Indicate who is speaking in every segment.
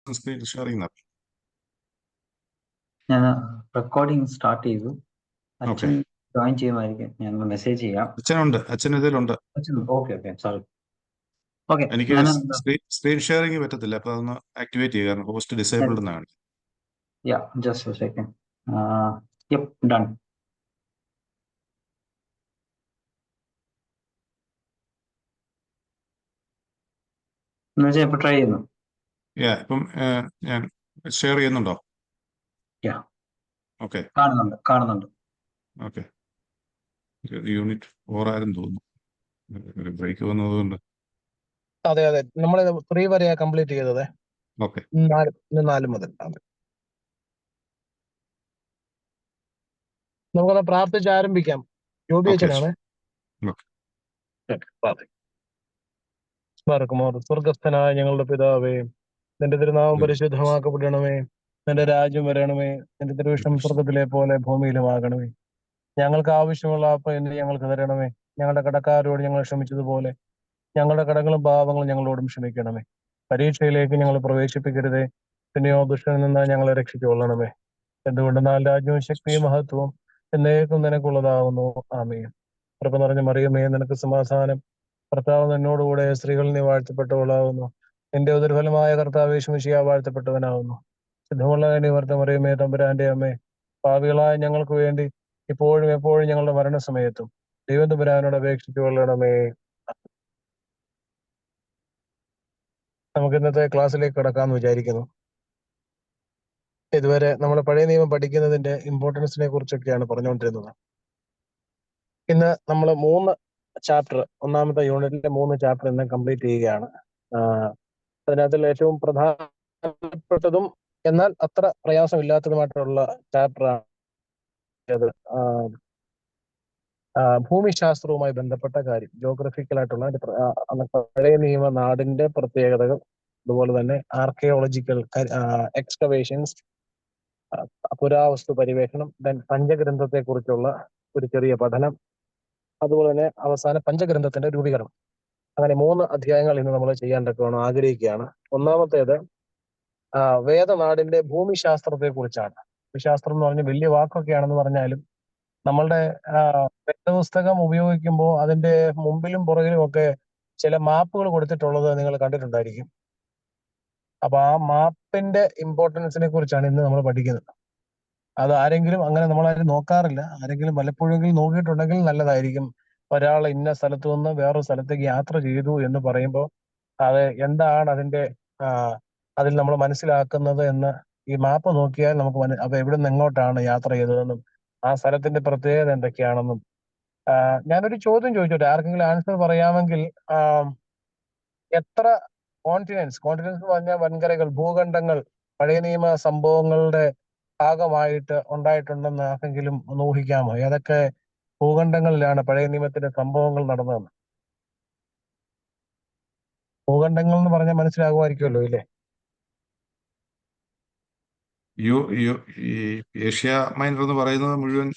Speaker 1: Screen sharing നടത്തി.
Speaker 2: ഞാൻ recording start ചെയ്തു.
Speaker 1: ഓക്കെ,
Speaker 2: അച്ഛൻ ജോയിൻ ചെയ്യുമായിരിക്കും. ഞാൻ മെസ്സേജ് ചെയ്യാം.
Speaker 1: അച്ഛനുണ്ട്, അച്ഛൻ ഇതിലുണ്ട്.
Speaker 2: Okay sorry. ഓക്കെ,
Speaker 1: എനിക്ക്
Speaker 2: ഞാൻ
Speaker 1: സ്ക്രീൻ ഷെയറിംഗ് പറ്റത്തില്ല, അപ്പൊ അതൊന്ന് ആക്ടിവേറ്റ് ചെയ്യുക, കാരണം ഹോസ്റ്റ് ഡിസേബിൾഡ് എന്നാണ്.
Speaker 2: Just A second. Yep, done. എന്നുവെച്ചാൽ ഇപ്പൊ ട്രൈ ചെയ്യുന്നു.
Speaker 1: ഇപ്പം ഞാൻ ഷെയർ ചെയ്യുന്നുണ്ടോ? ഓക്കെ,
Speaker 2: കാണുന്നുണ്ട്.
Speaker 1: ഓക്കെ. യൂണിറ്റ് 4 ആയിരുന്നു തോന്നുന്നു, ഒരു ബ്രേക്ക് വന്നതുകൊണ്ട്.
Speaker 3: അതെ, നമ്മൾ 3 വരെയാ കംപ്ലീറ്റ് ചെയ്തത്.
Speaker 1: ഓക്കെ,
Speaker 3: 4 മുതൽ. നമുക്കൊന്ന് പ്രാർത്ഥിച്ച് ആരംഭിക്കാം. ജോബി അച്ഛനാണ്. സ്വർഗസ്ഥനായ ഞങ്ങളുടെ പിതാവേ, നിന്റെ തിരുനാമം പരിശുദ്ധമാക്കപ്പെടണമേ, നിന്റെ രാജ്യം വരണമേ, നിന്റെ തിരുവിഷ്ടം സ്വർഗത്തിലെ പോലെ ഭൂമിയിലുമാകണമേ. ഞങ്ങൾക്ക് ആവശ്യമുള്ള അപ്പം ഇന്ന് ഞങ്ങൾക്ക് തരണമേ. ഞങ്ങളുടെ കടക്കാരോട് ഞങ്ങൾ ക്ഷമിച്ചതുപോലെ ഞങ്ങളുടെ കടങ്ങളും പാപങ്ങളും ഞങ്ങളോടും ക്ഷമിക്കണമേ. പരീക്ഷയിലേക്ക് ഞങ്ങൾ പ്രവേശിപ്പിക്കരുതേ, പിന്നെയോ ദുഷ്ടനിൽ നിന്ന് ഞങ്ങളെ രക്ഷിച്ചുകൊള്ളണമേ. എന്തുകൊണ്ടെന്നാൽ രാജ്യവും ശക്തിയും മഹത്വവും എന്നേക്കും നിനക്കുള്ളതാവുന്നു. ആമേൻ. കൃപ നിറഞ്ഞ മറിയമേ, നിനക്ക് സമാധാനം. കർത്താവ് നിന്നോടുകൂടെ സ്ത്രീകളിൽ നീ വാഴ്ത്തപ്പെട്ടവളാവുന്നു. നിന്റെ ഉദരഫലമായ കർത്താവ് യേശു മിശിഹാ വാഴ്ത്തപ്പെട്ടവനാവുന്നു. ശുദ്ധമുള്ള നിവർത്ത മറിയമേ, തമ്പുരാന്റെ അമ്മേ, പാപികളായ ഞങ്ങൾക്ക് വേണ്ടി ഇപ്പോഴും എപ്പോഴും ഞങ്ങളുടെ മരണസമയത്തും ദൈവം തമ്പുരാനോട് അപേക്ഷിച്ചു കൊള്ളണമേ. നമുക്ക് ഇന്നത്തെ ക്ലാസ്സിലേക്ക് കടക്കാമെന്ന് വിചാരിക്കുന്നു. ഇതുവരെ നമ്മൾ പഴയ നിയമം പഠിക്കുന്നതിന്റെ ഇമ്പോർട്ടൻസിനെ കുറിച്ചൊക്കെയാണ് പറഞ്ഞുകൊണ്ടിരുന്നത്. ഇന്ന് നമ്മൾ 3 ചാപ്റ്റർ, ഒന്നാമത്തെ യൂണിറ്റിലെ 3 ചാപ്റ്റർ ഇന്ന് കംപ്ലീറ്റ് ചെയ്യുകയാണ്. അതിനകത്തിൽ ഏറ്റവും പ്രധാനപ്പെട്ടതും എന്നാൽ അത്ര പ്രയാസമില്ലാത്തതുമായിട്ടുള്ള ചാപ്റ്ററാണ് അത്. ഭൂമിശാസ്ത്രവുമായി ബന്ധപ്പെട്ട കാര്യം, ജോഗ്രഫിക്കലായിട്ടുള്ള പഴയ നിയമ നാടിന്റെ പ്രത്യേകതകൾ, അതുപോലെ തന്നെ ആർക്കിയോളജിക്കൽ എക്സ്കവേഷൻസ്, പുരാവസ്തു പരിവേഷണം, ദെൻ പഞ്ചഗ്രന്ഥത്തെ കുറിച്ചുള്ള ഒരു ചെറിയ പഠനം, അതുപോലെ തന്നെ അവസാന പഞ്ചഗ്രന്ഥത്തിന്റെ രൂപീകരണം. അങ്ങനെ 3 അധ്യായങ്ങൾ ഇന്ന് നമ്മൾ ചെയ്യാൻ ആഗ്രഹിക്കുകയാണ്. ഒന്നാമത്തേത് വേദനാടിന്റെ ഭൂമിശാസ്ത്രത്തെ കുറിച്ചാണ്. ഭൂമിശാസ്ത്രം എന്ന് പറഞ്ഞാൽ വലിയ വാക്കൊക്കെയാണെന്ന് പറഞ്ഞാലും നമ്മളുടെ വേദപുസ്തകം ഉപയോഗിക്കുമ്പോൾ അതിന്റെ മുമ്പിലും പുറകിലും ഒക്കെ ചില മാപ്പുകൾ കൊടുത്തിട്ടുള്ളത് നിങ്ങൾ കണ്ടിട്ടുണ്ടായിരിക്കും. അപ്പൊ ആ മാപ്പിന്റെ ഇമ്പോർട്ടൻസിനെ കുറിച്ചാണ് ഇന്ന് നമ്മൾ പഠിക്കുന്നത്. അത് ആരെങ്കിലും അങ്ങനെ നമ്മളാരും നോക്കാറില്ല. ആരെങ്കിലും പലപ്പോഴെങ്കിലും നോക്കിയിട്ടുണ്ടെങ്കിൽ നല്ലതായിരിക്കും. ഒരാൾ ഇന്ന സ്ഥലത്തു നിന്ന് വേറൊരു സ്ഥലത്തേക്ക് യാത്ര ചെയ്തു എന്ന് പറയുമ്പോൾ അത് എന്താണ് അതിന്റെ അതിൽ നമ്മൾ മനസ്സിലാക്കുന്നത് എന്ന് ഈ മാപ്പ് നോക്കിയാൽ നമുക്ക് അപ്പൊ എവിടെ നിന്ന് എങ്ങോട്ടാണ് യാത്ര ചെയ്തതെന്നും ആ സ്ഥലത്തിന്റെ പ്രത്യേകത എന്തൊക്കെയാണെന്നും. ഞാനൊരു ചോദ്യം ചോദിച്ചോട്ടെ, ആർക്കെങ്കിലും ആൻസർ പറയാമെങ്കിൽ. എത്ര കോണ്ടിനെന്റ്സ് എന്ന് പറഞ്ഞാൽ വൻകരകൾ, ഭൂഖണ്ഡങ്ങൾ പഴയ നിയമ സംഭവങ്ങളുടെ ഭാഗമായിട്ട് ഉണ്ടായിട്ടുണ്ടെന്ന് ആർക്കെങ്കിലും ഒന്ന് ഊഹിക്കാമോ? ഏതൊക്കെ ഭൂഖണ്ഡങ്ങളിലാണ് പഴയ നിയമത്തിന്റെ സംഭവങ്ങൾ നടന്നതെന്ന്? ഭൂഖണ്ഡങ്ങൾ എന്ന് പറഞ്ഞാൽ മനസ്സിലാകുമായിരിക്കുമല്ലോ, ഇല്ലേ?
Speaker 1: ഈ ഏഷ്യ മൈനർ എന്ന് പറയുന്നത് മുഴുവൻ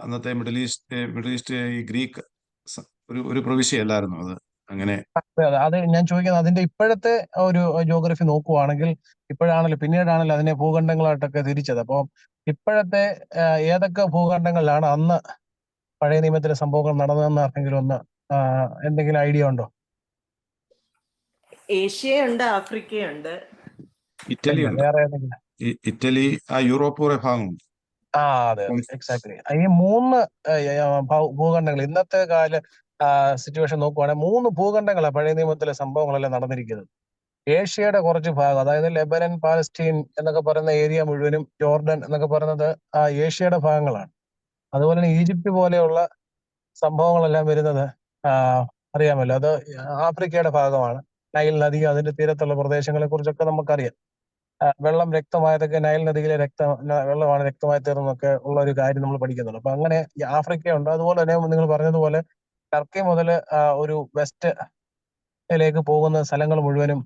Speaker 1: അന്നത്തെ മിഡിൽ ഈസ്റ്റ് ഈ ഗ്രീക്ക് ഒരു പ്രവിശ്യയല്ലായിരുന്നു അത്? അങ്ങനെ
Speaker 3: അത് ഞാൻ ചോദിക്കുന്നത്, അതിന്റെ ഇപ്പോഴത്തെ ഒരു ജോഗ്രഫി നോക്കുവാണെങ്കിൽ, ഇപ്പോഴാണല്ലോ പിന്നീടാണല്ലോ അതിനെ ഭൂഖണ്ഡങ്ങളായിട്ടൊക്കെ തിരിച്ചത്. അപ്പോൾ ഇപ്പോഴത്തെ ഏതൊക്കെ ഭൂഖണ്ഡങ്ങളിലാണ് അന്ന് പഴയ നിയമത്തിലെ സംഭവങ്ങൾ നടന്നതെന്ന് ആർക്കെങ്കിലും ഒന്ന് എന്തെങ്കിലും ഐഡിയ ഉണ്ടോ?
Speaker 4: ഏഷ്യയുണ്ട്, ആഫ്രിക്കയുണ്ട്,
Speaker 1: ഇറ്റലി ഉണ്ട്.
Speaker 3: വേറെ ഏതെങ്കിലും?
Speaker 1: ഇറ്റലി യൂറോപ്പ് കുറെ ഭാഗമുണ്ട്.
Speaker 3: അതെ, എക്സാക്ട്ലി. ഈ 3 ഭൂഖണ്ഡങ്ങൾ ഇന്നത്തെ കാല സിറ്റുവേഷൻ നോക്കുവാണെങ്കിൽ 3 ഭൂഖണ്ഡങ്ങളാണ് പഴയ നിയമത്തിലെ സംഭവങ്ങളെല്ലാം നടന്നിരിക്കുന്നത്. ഏഷ്യയുടെ കുറച്ച് ഭാഗം, അതായത് ലെബനൻ, പാലസ്റ്റീൻ എന്നൊക്കെ പറയുന്ന ഏരിയ മുഴുവനും, ജോർഡൻ എന്നൊക്കെ പറയുന്നത് ഏഷ്യയുടെ ഭാഗങ്ങളാണ്. അതുപോലെ തന്നെ ഈജിപ്റ്റ് പോലെയുള്ള സംഭവങ്ങളെല്ലാം വരുന്നത് അറിയാമല്ലോ, അത് ആഫ്രിക്കയുടെ ഭാഗമാണ്. നൈൽ നദി, അതിന്റെ തീരത്തുള്ള പ്രദേശങ്ങളെ കുറിച്ചൊക്കെ നമുക്കറിയാം. വെള്ളം രക്തമായതൊക്കെ നൈൽ നദിയിലെ വെള്ളമാണ് രക്തമായി തീർന്നൊക്കെ ഉള്ള ഒരു കാര്യം നമ്മൾ പഠിക്കുന്നുണ്ട്. അപ്പൊ അങ്ങനെ ആഫ്രിക്കയുണ്ട്. അതുപോലെ തന്നെ നിങ്ങൾ പറഞ്ഞതുപോലെ ടർക്കി മുതൽ ഒരു വെസ്റ്റിലേക്ക് പോകുന്ന സ്ഥലങ്ങൾ മുഴുവനും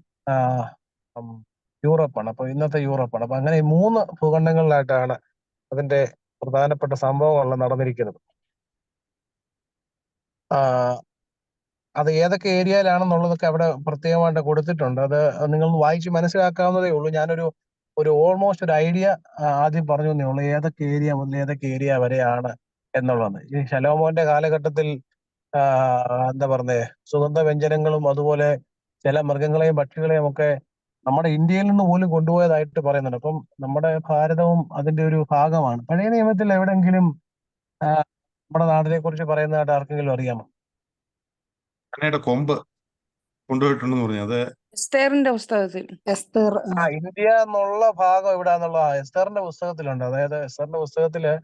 Speaker 3: യൂറോപ്പാണ്. അപ്പൊ ഇന്നത്തെ യൂറോപ്പാണ്. അപ്പൊ അങ്ങനെ 3 ഭൂഖണ്ഡങ്ങളിലായിട്ടാണ് അതിന്റെ പ്രധാനപ്പെട്ട സംഭവങ്ങളെല്ലാം നടന്നിരിക്കുന്നത്. അത് ഏതൊക്കെ ഏരിയയിലാണെന്നുള്ളതൊക്കെ അവിടെ പ്രത്യേകമായിട്ട് കൊടുത്തിട്ടുണ്ട്. അത് നിങ്ങൾ വായിച്ച് മനസ്സിലാക്കാവുന്നതേ ഉള്ളൂ. ഞാനൊരു ഓൾമോസ്റ്റ് ഒരു ഐഡിയ ആദ്യം പറഞ്ഞു തന്നേ ഉള്ളൂ, ഏതൊക്കെ ഏരിയ മുതൽ ഏതൊക്കെ ഏരിയ വരെയാണ് എന്നുള്ളത്. ഈ ശലോമോന്റെ കാലഘട്ടത്തിൽ എന്താ പറഞ്ഞേ, സുഗന്ധ വ്യഞ്ജനങ്ങളും അതുപോലെ ചില മൃഗങ്ങളെയും പക്ഷികളെയും ഒക്കെ നമ്മുടെ ഇന്ത്യയിൽ നിന്ന് പോലും കൊണ്ടുപോയതായിട്ട് പറയുന്നുണ്ട്. അപ്പം നമ്മുടെ ഭാരതവും അതിന്റെ ഒരു ഭാഗമാണ്. പഴയ നിയമത്തിൽ എവിടെയെങ്കിലും നമ്മുടെ നാടിനെ കുറിച്ച് പറയുന്നതായിട്ട് ആർക്കെങ്കിലും അറിയാമോ?
Speaker 1: ആനയുടെ കൊമ്പ് കൊണ്ടുപോയിട്ടുണ്ടെന്ന് പറഞ്ഞു. അത്
Speaker 5: എസ്തേറിന്റെ പുസ്തകത്തിൽ എസ്തേർ
Speaker 3: ഇന്ത്യ എന്നുള്ള ഭാഗം എവിടാന്നുള്ള എസ്തറിന്റെ പുസ്തകത്തിലുണ്ട്. അതായത് എസ്തറിന്റെ പുസ്തകത്തില്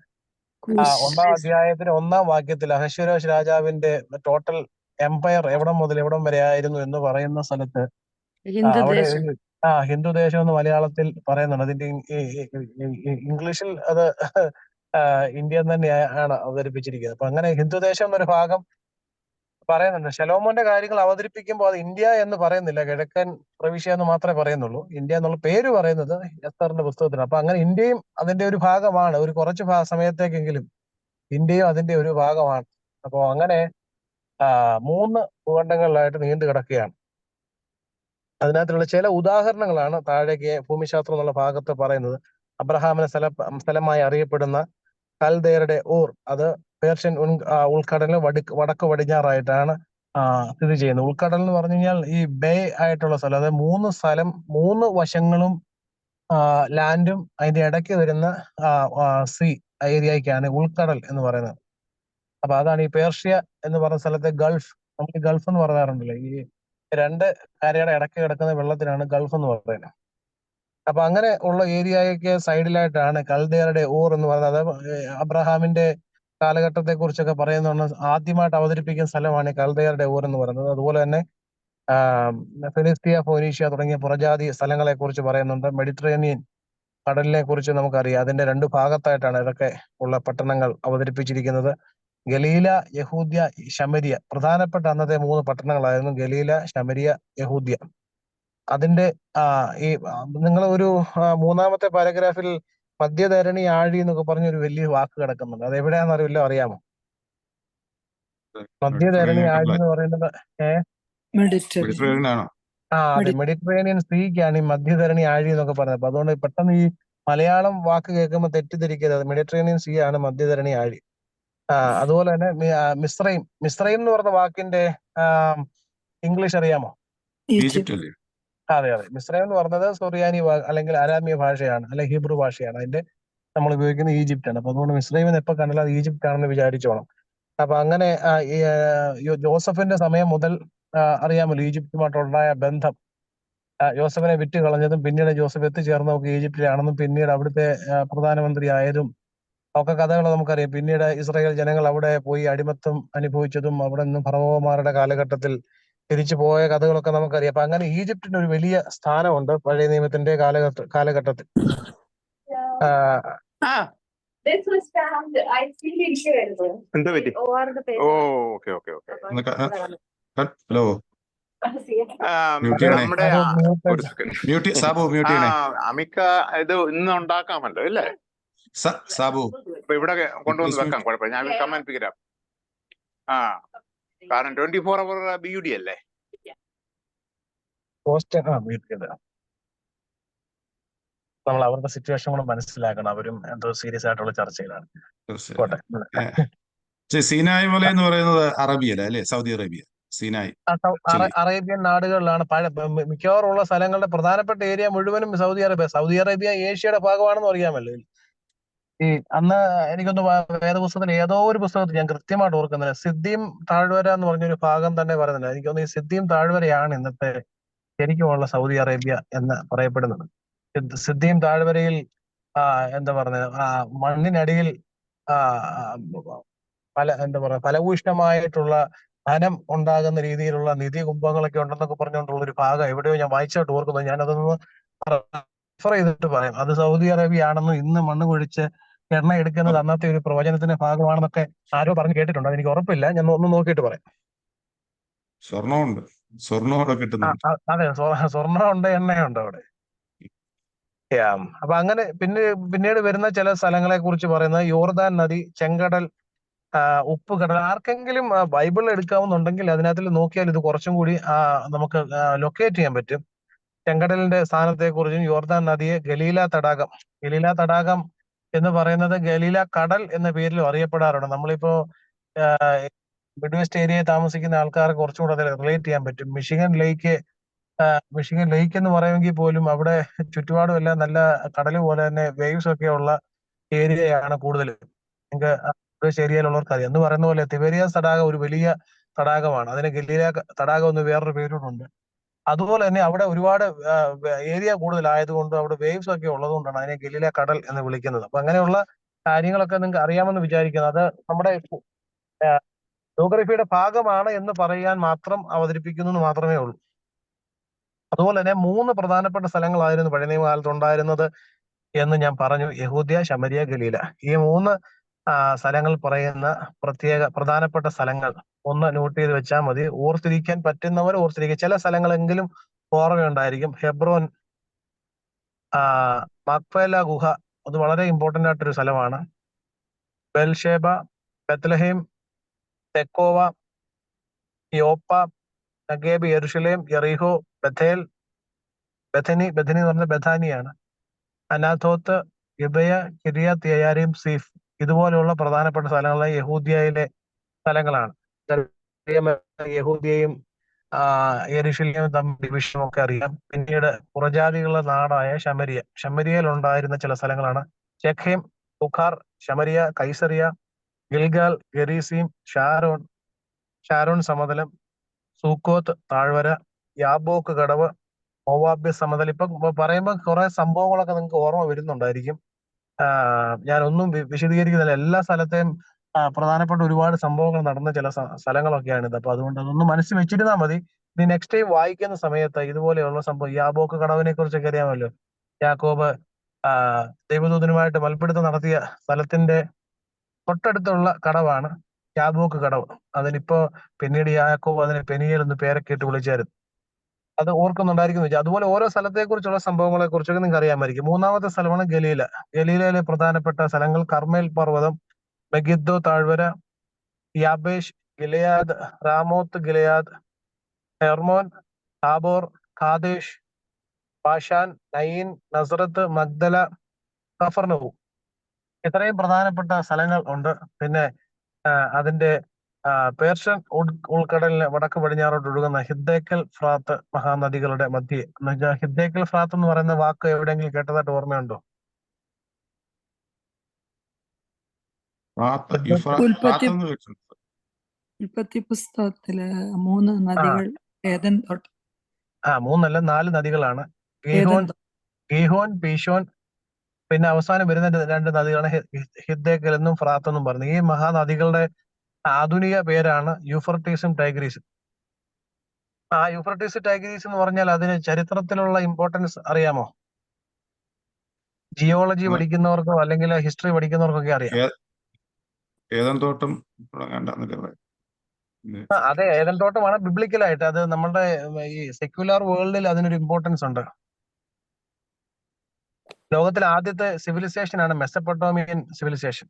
Speaker 3: ഒന്നാം അധ്യായത്തിന് 1-ാം വാക്യത്തിൽ അഹശ്വേരോശ് രാജാവിന്റെ ടോട്ടൽ എംപയർ എവിടം മുതൽ എവിടം വരെ ആയിരുന്നു എന്ന് പറയുന്ന സ്ഥലത്ത് അവിടെ ഹിന്ദു ദേശം എന്ന് മലയാളത്തിൽ പറയുന്നുണ്ട്. അതിന്റെ ഇംഗ്ലീഷിൽ അത് ഇന്ത്യ തന്നെയാണ് അവതരിപ്പിച്ചിരിക്കുന്നത്. അപ്പൊ അങ്ങനെ ഹിന്ദു ദേശം എന്നൊരു ഭാഗം പറയുന്നുണ്ട്. ശലോമോന്റെ കാര്യങ്ങൾ അവതരിപ്പിക്കുമ്പോൾ അത് ഇന്ത്യ എന്ന് പറയുന്നില്ല, കിഴക്കൻ പ്രവിശ്യ എന്ന് മാത്രമേ പറയുന്നുള്ളൂ. ഇന്ത്യ എന്നുള്ള പേര് പറയുന്നത് എസ്തറിന്റെ പുസ്തകത്തിന്. അപ്പൊ അങ്ങനെ ഇന്ത്യയും അതിന്റെ ഒരു ഭാഗമാണ്. ഒരു കുറച്ച് സമയത്തേക്കെങ്കിലും ഇന്ത്യയും അതിന്റെ ഒരു ഭാഗമാണ്. അപ്പോ അങ്ങനെ 3 ഭൂഖണ്ഡങ്ങളിലായിട്ട് നീണ്ടു കിടക്കുകയാണ്. അതിനകത്തുള്ള ചില ഉദാഹരണങ്ങളാണ് താഴേക്ക് ഭൂമിശാസ്ത്രം എന്നുള്ള ഭാഗത്ത് പറയുന്നത്. അബ്രഹാമിന്റെ സ്ഥലമായി അറിയപ്പെടുന്ന കൽദയരുടെ ഊർ, അത് പേർഷ്യൻ ഉൾക്കടലിന് വടക്ക് പടിഞ്ഞാറായിട്ടാണ് സ്ഥിതി ചെയ്യുന്നത്. ഉൾക്കടൽ എന്ന് പറഞ്ഞു കഴിഞ്ഞാൽ ഈ ബേ ആയിട്ടുള്ള സ്ഥലം, അതായത് 3 വശങ്ങളും ലാൻഡും അതിന്റെ ഇടയ്ക്ക് വരുന്ന സീ ഏരിയയ്ക്കാണ് ഉൾക്കടൽ എന്ന് പറയുന്നത്. അപ്പൊ അതാണ് ഈ പേർഷ്യ എന്ന് പറയുന്ന സ്ഥലത്തെ ഗൾഫ്. നമുക്ക് ഗൾഫ് എന്ന് പറയാറുണ്ടല്ലോ, ഈ 2 കരയുടെ ഇടയ്ക്ക് കിടക്കുന്ന വെള്ളത്തിനാണ് ഗൾഫ് എന്ന് പറയുന്നത്. അപ്പൊ അങ്ങനെ ഉള്ള ഏരിയയ്ക്ക് സൈഡിലായിട്ടാണ് കൽദയരുടെ ഊർ എന്ന് പറയുന്നത്. അബ്രഹാമിന്റെ കാലഘട്ടത്തെ കുറിച്ചൊക്കെ പറയുന്ന ആദ്യമായിട്ട് അവതരിപ്പിക്കുന്ന സ്ഥലമാണ് കൽദയരുടെ ഊർ എന്ന് പറയുന്നത്. അതുപോലെ തന്നെ ഫിലിസ്തീയ, ഫോനീഷ്യ തുടങ്ങിയ പുറജാതി സ്ഥലങ്ങളെ കുറിച്ച് പറയുന്നുണ്ട്. മെഡിറ്ററേനിയൻ കടലിനെ കുറിച്ച് നമുക്കറിയാം. അതിന്റെ 2 ഭാഗത്തായിട്ടാണ് ഇതൊക്കെ ഉള്ള പട്ടണങ്ങൾ അവതരിപ്പിച്ചിരിക്കുന്നത്. ഗലീല, യഹൂദ്യ, ശമരിയ. പ്രധാനപ്പെട്ട അന്നത്തെ 3 പട്ടണങ്ങളായിരുന്നു ഗലീല, ശമരിയ, യഹൂദ്യ. അതിന്റെ ഈ നിങ്ങൾ ഒരു 3-ാമത്തെ പാരഗ്രാഫിൽ മധ്യധരണി ആഴി എന്നൊക്കെ പറഞ്ഞൊരു വലിയ വാക്ക് കിടക്കുന്നുണ്ട്. അത് എവിടെയാണെന്ന് അറിയാമോ? മധ്യധരണി ആഴി എന്ന് പറയുന്നത്
Speaker 1: മെഡിറ്ററേനിയൻ ആണോ?
Speaker 3: അതെ, മെഡിറ്ററേനിയൻ സീക്കാണ് ഈ മധ്യധരണി ആഴി എന്നൊക്കെ പറയുന്നത്. അപ്പൊ അതുകൊണ്ട് പെട്ടെന്ന് ഈ മലയാളം വാക്ക് കേൾക്കുമ്പോൾ തെറ്റിദ്ധരിക്കരുത്. മെഡിറ്ററേനിയൻ സീ ആണ് മധ്യധരണി ആഴി. അതുപോലെ തന്നെ മിസ്രൈം എന്ന് പറഞ്ഞ വാക്കിന്റെ ഇംഗ്ലീഷ് അറിയാമോ?
Speaker 1: ഈജിപ്റ്റ് അല്ലേ?
Speaker 3: അതെ. മിസ്രൈം എന്ന് പറഞ്ഞത് സൊറിയാനി അല്ലെങ്കിൽ അരാമ്യ ഭാഷയാണ്, അല്ലെങ്കിൽ ഹീബ്രു ഭാഷയാണ്. അതിന്റെ നമ്മൾ ഉപയോഗിക്കുന്നത് ഈജിപ്റ്റ് ആണ്. അപ്പൊ അതുകൊണ്ട് മിസ്രൈം എപ്പോ കണ്ടാലും അത് ഈജിപ്റ്റ് ആണെന്ന് വിചാരിച്ചോണം. അപ്പൊ അങ്ങനെ ജോസഫിന്റെ സമയം മുതൽ അറിയാമല്ലോ ഈജിപ്തുമായിട്ടുണ്ടായ ബന്ധം. ജോസഫിനെ വിറ്റ് കളഞ്ഞതും പിന്നീട് ജോസഫ് എത്തിച്ചേർന്നതൊക്കെ ഈജിപ്തിലാണെന്നും പിന്നീട് അവിടുത്തെ പ്രധാനമന്ത്രി ആയതും ഒക്കെ കഥകൾ നമുക്കറിയാം. പിന്നീട് ഇസ്രായേൽ ജനങ്ങൾ അവിടെ പോയി അടിമത്തം അനുഭവിച്ചതും അവിടെ നിന്ന് ഫറവോമാരുടെ കാലഘട്ടത്തിൽ തിരിച്ചു പോയ കഥകളൊക്കെ നമുക്കറിയാം. അപ്പൊ അങ്ങനെ ഈജിപ്തിന് ഒരു വലിയ സ്ഥാനമുണ്ട് പഴയ നിയമത്തിന്റെ കാലഘട്ടത്തിൽ.
Speaker 6: എന്താ പറ്റി?
Speaker 1: ഹലോ,
Speaker 6: നമ്മുടെ അമിക്ക ഇത് ഇന്ന് ഉണ്ടാക്കാമല്ലോ അല്ലേ
Speaker 1: സാബു?
Speaker 6: ഇപ്പൊ ഇവിടെ കൊണ്ടുവന്ന് വെക്കാം, കുഴപ്പമില്ല. ഞാൻ കമന്റ് പിക്കരാം. കാരണം 24 hour BUD അല്ലേ?
Speaker 3: നമ്മൾ അവരുടെ സിറ്റുവേഷൻ കൂടെ മനസ്സിലാക്കണം. അവരും എന്തോ സീരിയസ് ആയിട്ടുള്ള ചർച്ചയിലാണ്.
Speaker 1: സീനായ് മല എന്ന് പറയുന്നത് അറബിയല്ല അല്ലേ? സൗദി അറേബ്യ, സീനായ്
Speaker 3: അറേബ്യൻ നാടുകളിലാണ്. മിക്കവാറും ഉള്ള സ്ഥലങ്ങളുടെ പ്രധാനപ്പെട്ട ഏരിയ മുഴുവനും സൗദി അറേബ്യ ഏഷ്യയുടെ ഭാഗമാണെന്ന് അറിയാമല്ലോ. ഈ അന്ന് എനിക്കൊന്ന് വേദപുസ്തകത്തിൽ ഏതോ ഒരു പുസ്തകത്തിൽ ഞാൻ കൃത്യമായിട്ട് ഓർക്കുന്നില്ല, സിദ്ദീം താഴ്വര എന്ന് പറഞ്ഞൊരു ഭാഗം തന്നെ പറയുന്നുണ്ട്. എനിക്കൊന്ന് ഈ സിദ്ദീം താഴ്വരയാണ് ഇന്നത്തെ ശരിക്കുമുള്ള സൗദി അറേബ്യ എന്ന് പറയപ്പെടുന്നത്. സിദ്ദീം താഴ്വരയിൽ എന്താ പറയുന്നത്, മണ്ണിനടിയിൽ ഫലഭൂയിഷ്ഠമായിട്ടുള്ള ധനം ഉണ്ടാകുന്ന രീതിയിലുള്ള നിധി കുംഭങ്ങളൊക്കെ ഉണ്ടെന്നൊക്കെ പറഞ്ഞുകൊണ്ടുള്ള ഒരു ഭാഗം എവിടെയോ ഞാൻ വായിച്ചായിട്ട് ഓർക്കുന്നു. ഞാനതൊന്ന് റെഫർ ചെയ്തിട്ട് പറയാം. അത് സൗദി അറേബ്യ ആണെന്നും ഇന്ന് മണ്ണ് കുഴിച്ച് എണ്ണ എടുക്കുന്നത് അന്നത്തെ ഒരു പ്രവചനത്തിന്റെ ഭാഗമാണെന്നൊക്കെ ആരോ പറഞ്ഞു കേട്ടിട്ടുണ്ട്. അതെനിക്ക് ഉറപ്പില്ല, ഞാൻ ഒന്ന് നോക്കിയിട്ട് പറയാം.
Speaker 1: സ്വർണ്ണമൊക്കെ കിട്ടുന്നുണ്ട്.
Speaker 3: അതെ, സ്വർണ്ണമുണ്ട്, എണ്ണയുണ്ട് അവിടെ. അപ്പൊ അങ്ങനെ പിന്നീട് വരുന്ന ചില സ്ഥലങ്ങളെ കുറിച്ച് പറയുന്നത് യോർദാൻ നദി, ചെങ്കടൽ, ഉപ്പ് കടൽ ആർക്കെങ്കിലും ബൈബിൾ എടുക്കാവുന്നുണ്ടെങ്കിൽ അതിനകത്തിൽ നോക്കിയാൽ ഇത് കുറച്ചും കൂടി നമുക്ക് ലൊക്കേറ്റ് ചെയ്യാൻ പറ്റും. ചെങ്കടലിന്റെ സ്ഥാനത്തെക്കുറിച്ചും യോർദാൻ നദിയെ ഗലീല തടാകം എന്ന് പറയുന്നത് ഗലീല കടൽ എന്ന പേരിലും അറിയപ്പെടാറുണ്ട്. നമ്മളിപ്പോ മിഡ് വെസ്റ്റ് ഏരിയയിൽ താമസിക്കുന്ന ആൾക്കാർക്ക് കുറച്ചും കൂടെ അതിൽ റിലേറ്റ് ചെയ്യാൻ പറ്റും. മിഷിഗൻ ലേക്ക് എന്ന് പറയുമെങ്കിൽ പോലും അവിടെ ചുറ്റുപാടും എല്ലാം നല്ല കടൽ പോലെ തന്നെ വേവ്സ് ഒക്കെ ഉള്ള ഏരിയയാണ് കൂടുതലും. നിങ്ങൾക്ക് ഏരിയയിലുള്ളവർക്ക് അറിയാം. എന്ന് പറയുന്ന പോലെ തിബേരിയാസ് തടാകം ഒരു വലിയ തടാകമാണ്. അതിന് ഗലീല തടാകം എന്ന് വേറൊരു പേരുണ്ട്. അതുപോലെ തന്നെ അവിടെ ഒരുപാട് ഏരിയ കൂടുതലായതുകൊണ്ട് അവിടെ വേവ്സ് ഒക്കെ ഉള്ളതുകൊണ്ടാണ് അതിനെ ഗലീല കടൽ എന്ന് വിളിക്കുന്നത്. അപ്പൊ അങ്ങനെയുള്ള കാര്യങ്ങളൊക്കെ നിങ്ങൾക്ക് അറിയാമെന്ന് വിചാരിക്കുന്നു. അത് നമ്മുടെ ജോഗ്രഫിയുടെ ഭാഗമാണ് എന്ന് പറയാൻ മാത്രം അവതരിപ്പിക്കുന്നു എന്ന് മാത്രമേ ഉള്ളൂ. അതുപോലെ തന്നെ 3 പ്രധാനപ്പെട്ട സ്ഥലങ്ങളായിരുന്നു പഴയ നിയമകാലത്ത് ഉണ്ടായിരുന്നത് എന്ന് ഞാൻ പറഞ്ഞു. യഹൂദ്യ, ശമരിയ, ഗലീല. ഈ 3 സ്ഥലങ്ങൾ പറയുന്ന പ്രധാനപ്പെട്ട സ്ഥലങ്ങൾ ഒന്ന് നോട്ട് ചെയ്ത് വെച്ചാൽ മതി. ഓർത്തിരിക്കാൻ പറ്റുന്നവർ ഓർത്തിരിക്കുക. ചില സ്ഥലങ്ങളെങ്കിലും ഓർമ്മയുണ്ടായിരിക്കും. ഹെബ്രോൻ, മക്പേല ഗുഹ, അത് വളരെ ഇമ്പോർട്ടന്റ് ആയിട്ടൊരു സ്ഥലമാണ്. ബെൽഷേബ, ബെത്ലഹേം, തെക്കോവ, യോപ്പ, നഗേബ്, യെരുശലേം, യെറീഹോ, ബഥേൽ, ബഥനി എന്ന് പറഞ്ഞാൽ ബഥാനിയാണ്, അനാഥോത്ത്, ഗിബയ, കിരിയാത്ത് യയാരീം, സീഫ്. ഇതുപോലെയുള്ള പ്രധാനപ്പെട്ട സ്ഥലങ്ങളായി യഹൂദ്യയിലെ സ്ഥലങ്ങളാണ്. യഹൂദ്യയും യെരുശലേമും തമ്മിൽ ഡിവിഷനും ഒക്കെ അറിയാം. പിന്നീട് പുറജാതികളുടെ നാടായ ശമരിയയിൽ ഉണ്ടായിരുന്ന ചില സ്ഥലങ്ങളാണ് ഷെഖേം, ഉഖാർ, ശമരിയ, കൈസറിയ, ഗിൽഗാൽ, ഗെരീസീം, ഷാരോൺ സമതലം, സൂക്കോത്ത് താഴ്വര, യാബോക്ക് കടവ്, മോവാബ്യ സമതലം. ഇപ്പൊ പറയുമ്പോൾ കുറെ സംഭവങ്ങളൊക്കെ നിങ്ങൾക്ക് ഓർമ്മ വരുന്നുണ്ടായിരിക്കും. ഞാനൊന്നും വിശദീകരിക്കുന്നില്ല. എല്ലാ സ്ഥലത്തെയും പ്രധാനപ്പെട്ട ഒരുപാട് സംഭവങ്ങൾ നടന്ന ചില സ്ഥലങ്ങളൊക്കെയാണിത്. അപ്പൊ അതുകൊണ്ട് അതൊന്ന് മനസ്സിൽ വെച്ചിരുന്നാൽ മതി. ഇനി നെക്സ്റ്റ് ടൈം വായിക്കുന്ന സമയത്ത് ഇതുപോലെയുള്ള സംഭവം, യാബോക്ക് കടവിനെ കുറിച്ചൊക്കെ അറിയാമല്ലോ. യാക്കോബ് ദൈവദൂതനുമായിട്ട് മൽപ്പിടുത്തം നടത്തിയ സ്ഥലത്തിന്റെ തൊട്ടടുത്തുള്ള കടവാണ് യാബോക്ക് കടവ്. അതിനിപ്പോ പിന്നീട് യാക്കോബ് അതിനെ പെനിയേൽ എന്ന് പേരൊക്കെ ഇട്ട് വിളിച്ചായിരുന്നു. അത് ഓർക്കുന്നുണ്ടായിരിക്കും വെച്ചാൽ. അതുപോലെ ഓരോ സ്ഥലത്തെ കുറിച്ചുള്ള സംഭവങ്ങളെ കുറിച്ചൊക്കെ നിങ്ങൾക്ക് അറിയാമായിരിക്കും. 3ാമത്തെ സ്ഥലമാണ് ഗലീല. ഗലീലയിലെ പ്രധാനപ്പെട്ട സ്ഥലങ്ങൾ കർമേൽ പർവ്വതം, മെഗിദ്ദോ താഴ്വര, Jabesh Gilead, Ramoth Gilead, Hermon, Tabor, Kadesh, Bashan, Nain, Nazareth, Magdala, Capernaum. ഇത്രയും പ്രധാനപ്പെട്ട സ്ഥലങ്ങൾ ഉണ്ട്. പിന്നെ അതിന്റെ പേർഷ്യൻ ഉൾക്കടലിന് വടക്ക് പടിഞ്ഞാറോട്ട് ഒഴുകുന്ന ഹിദ്ദേക്കൽ ഫ്രാത്ത് മഹാനദികളുടെ മധ്യേ. ഹിദ്ദേക്കൽ ഫ്രാത്ത് എന്ന് പറയുന്ന വാക്ക് എവിടെയെങ്കിലും കേട്ടതായിട്ട് ഓർമ്മയുണ്ടോ?
Speaker 5: ഉൽപ്പത്തി പുസ്തകത്തില് 3 നദികൾ, ഏദൻ തോട്ടം.
Speaker 3: 3 അല്ല 4 നദികളാണ്. ഗീഹോൻ, പീശോൻ, പിന്നെ അവസാനം വരുന്ന 2 നദികളാണ് ഹിദ്ദേക്കൽ എന്നും ഫ്രാത്ത് എന്നും പറഞ്ഞു. ഈ മഹാനദികളുടെ ആധുനിക പേരാണ് യൂഫ്രട്ടീസും ടൈഗ്രീസും. യൂഫ്രട്ടീസ് ടൈഗ്രീസ് എന്ന് പറഞ്ഞാൽ അതിന് ചരിത്രത്തിലുള്ള ഇമ്പോർട്ടൻസ് അറിയാമോ? ജിയോളജി പഠിക്കുന്നവർക്കോ അല്ലെങ്കിൽ ഹിസ്റ്ററി പഠിക്കുന്നവർക്കൊക്കെ അറിയാം. അതെ, ഏദൻ തോട്ടമാണ് ബിബ്ലിക്കലായിട്ട്. അത് നമ്മളുടെ ഈ സെക്യുലർ വേൾഡിൽ അതിനൊരു ഇമ്പോർട്ടൻസ് ഉണ്ട്. ലോകത്തിലെ ആദ്യത്തെ സിവിലൈസേഷൻ ആണ് മെസപ്പൊട്ടോമിയൻ സിവിലൈസേഷൻ.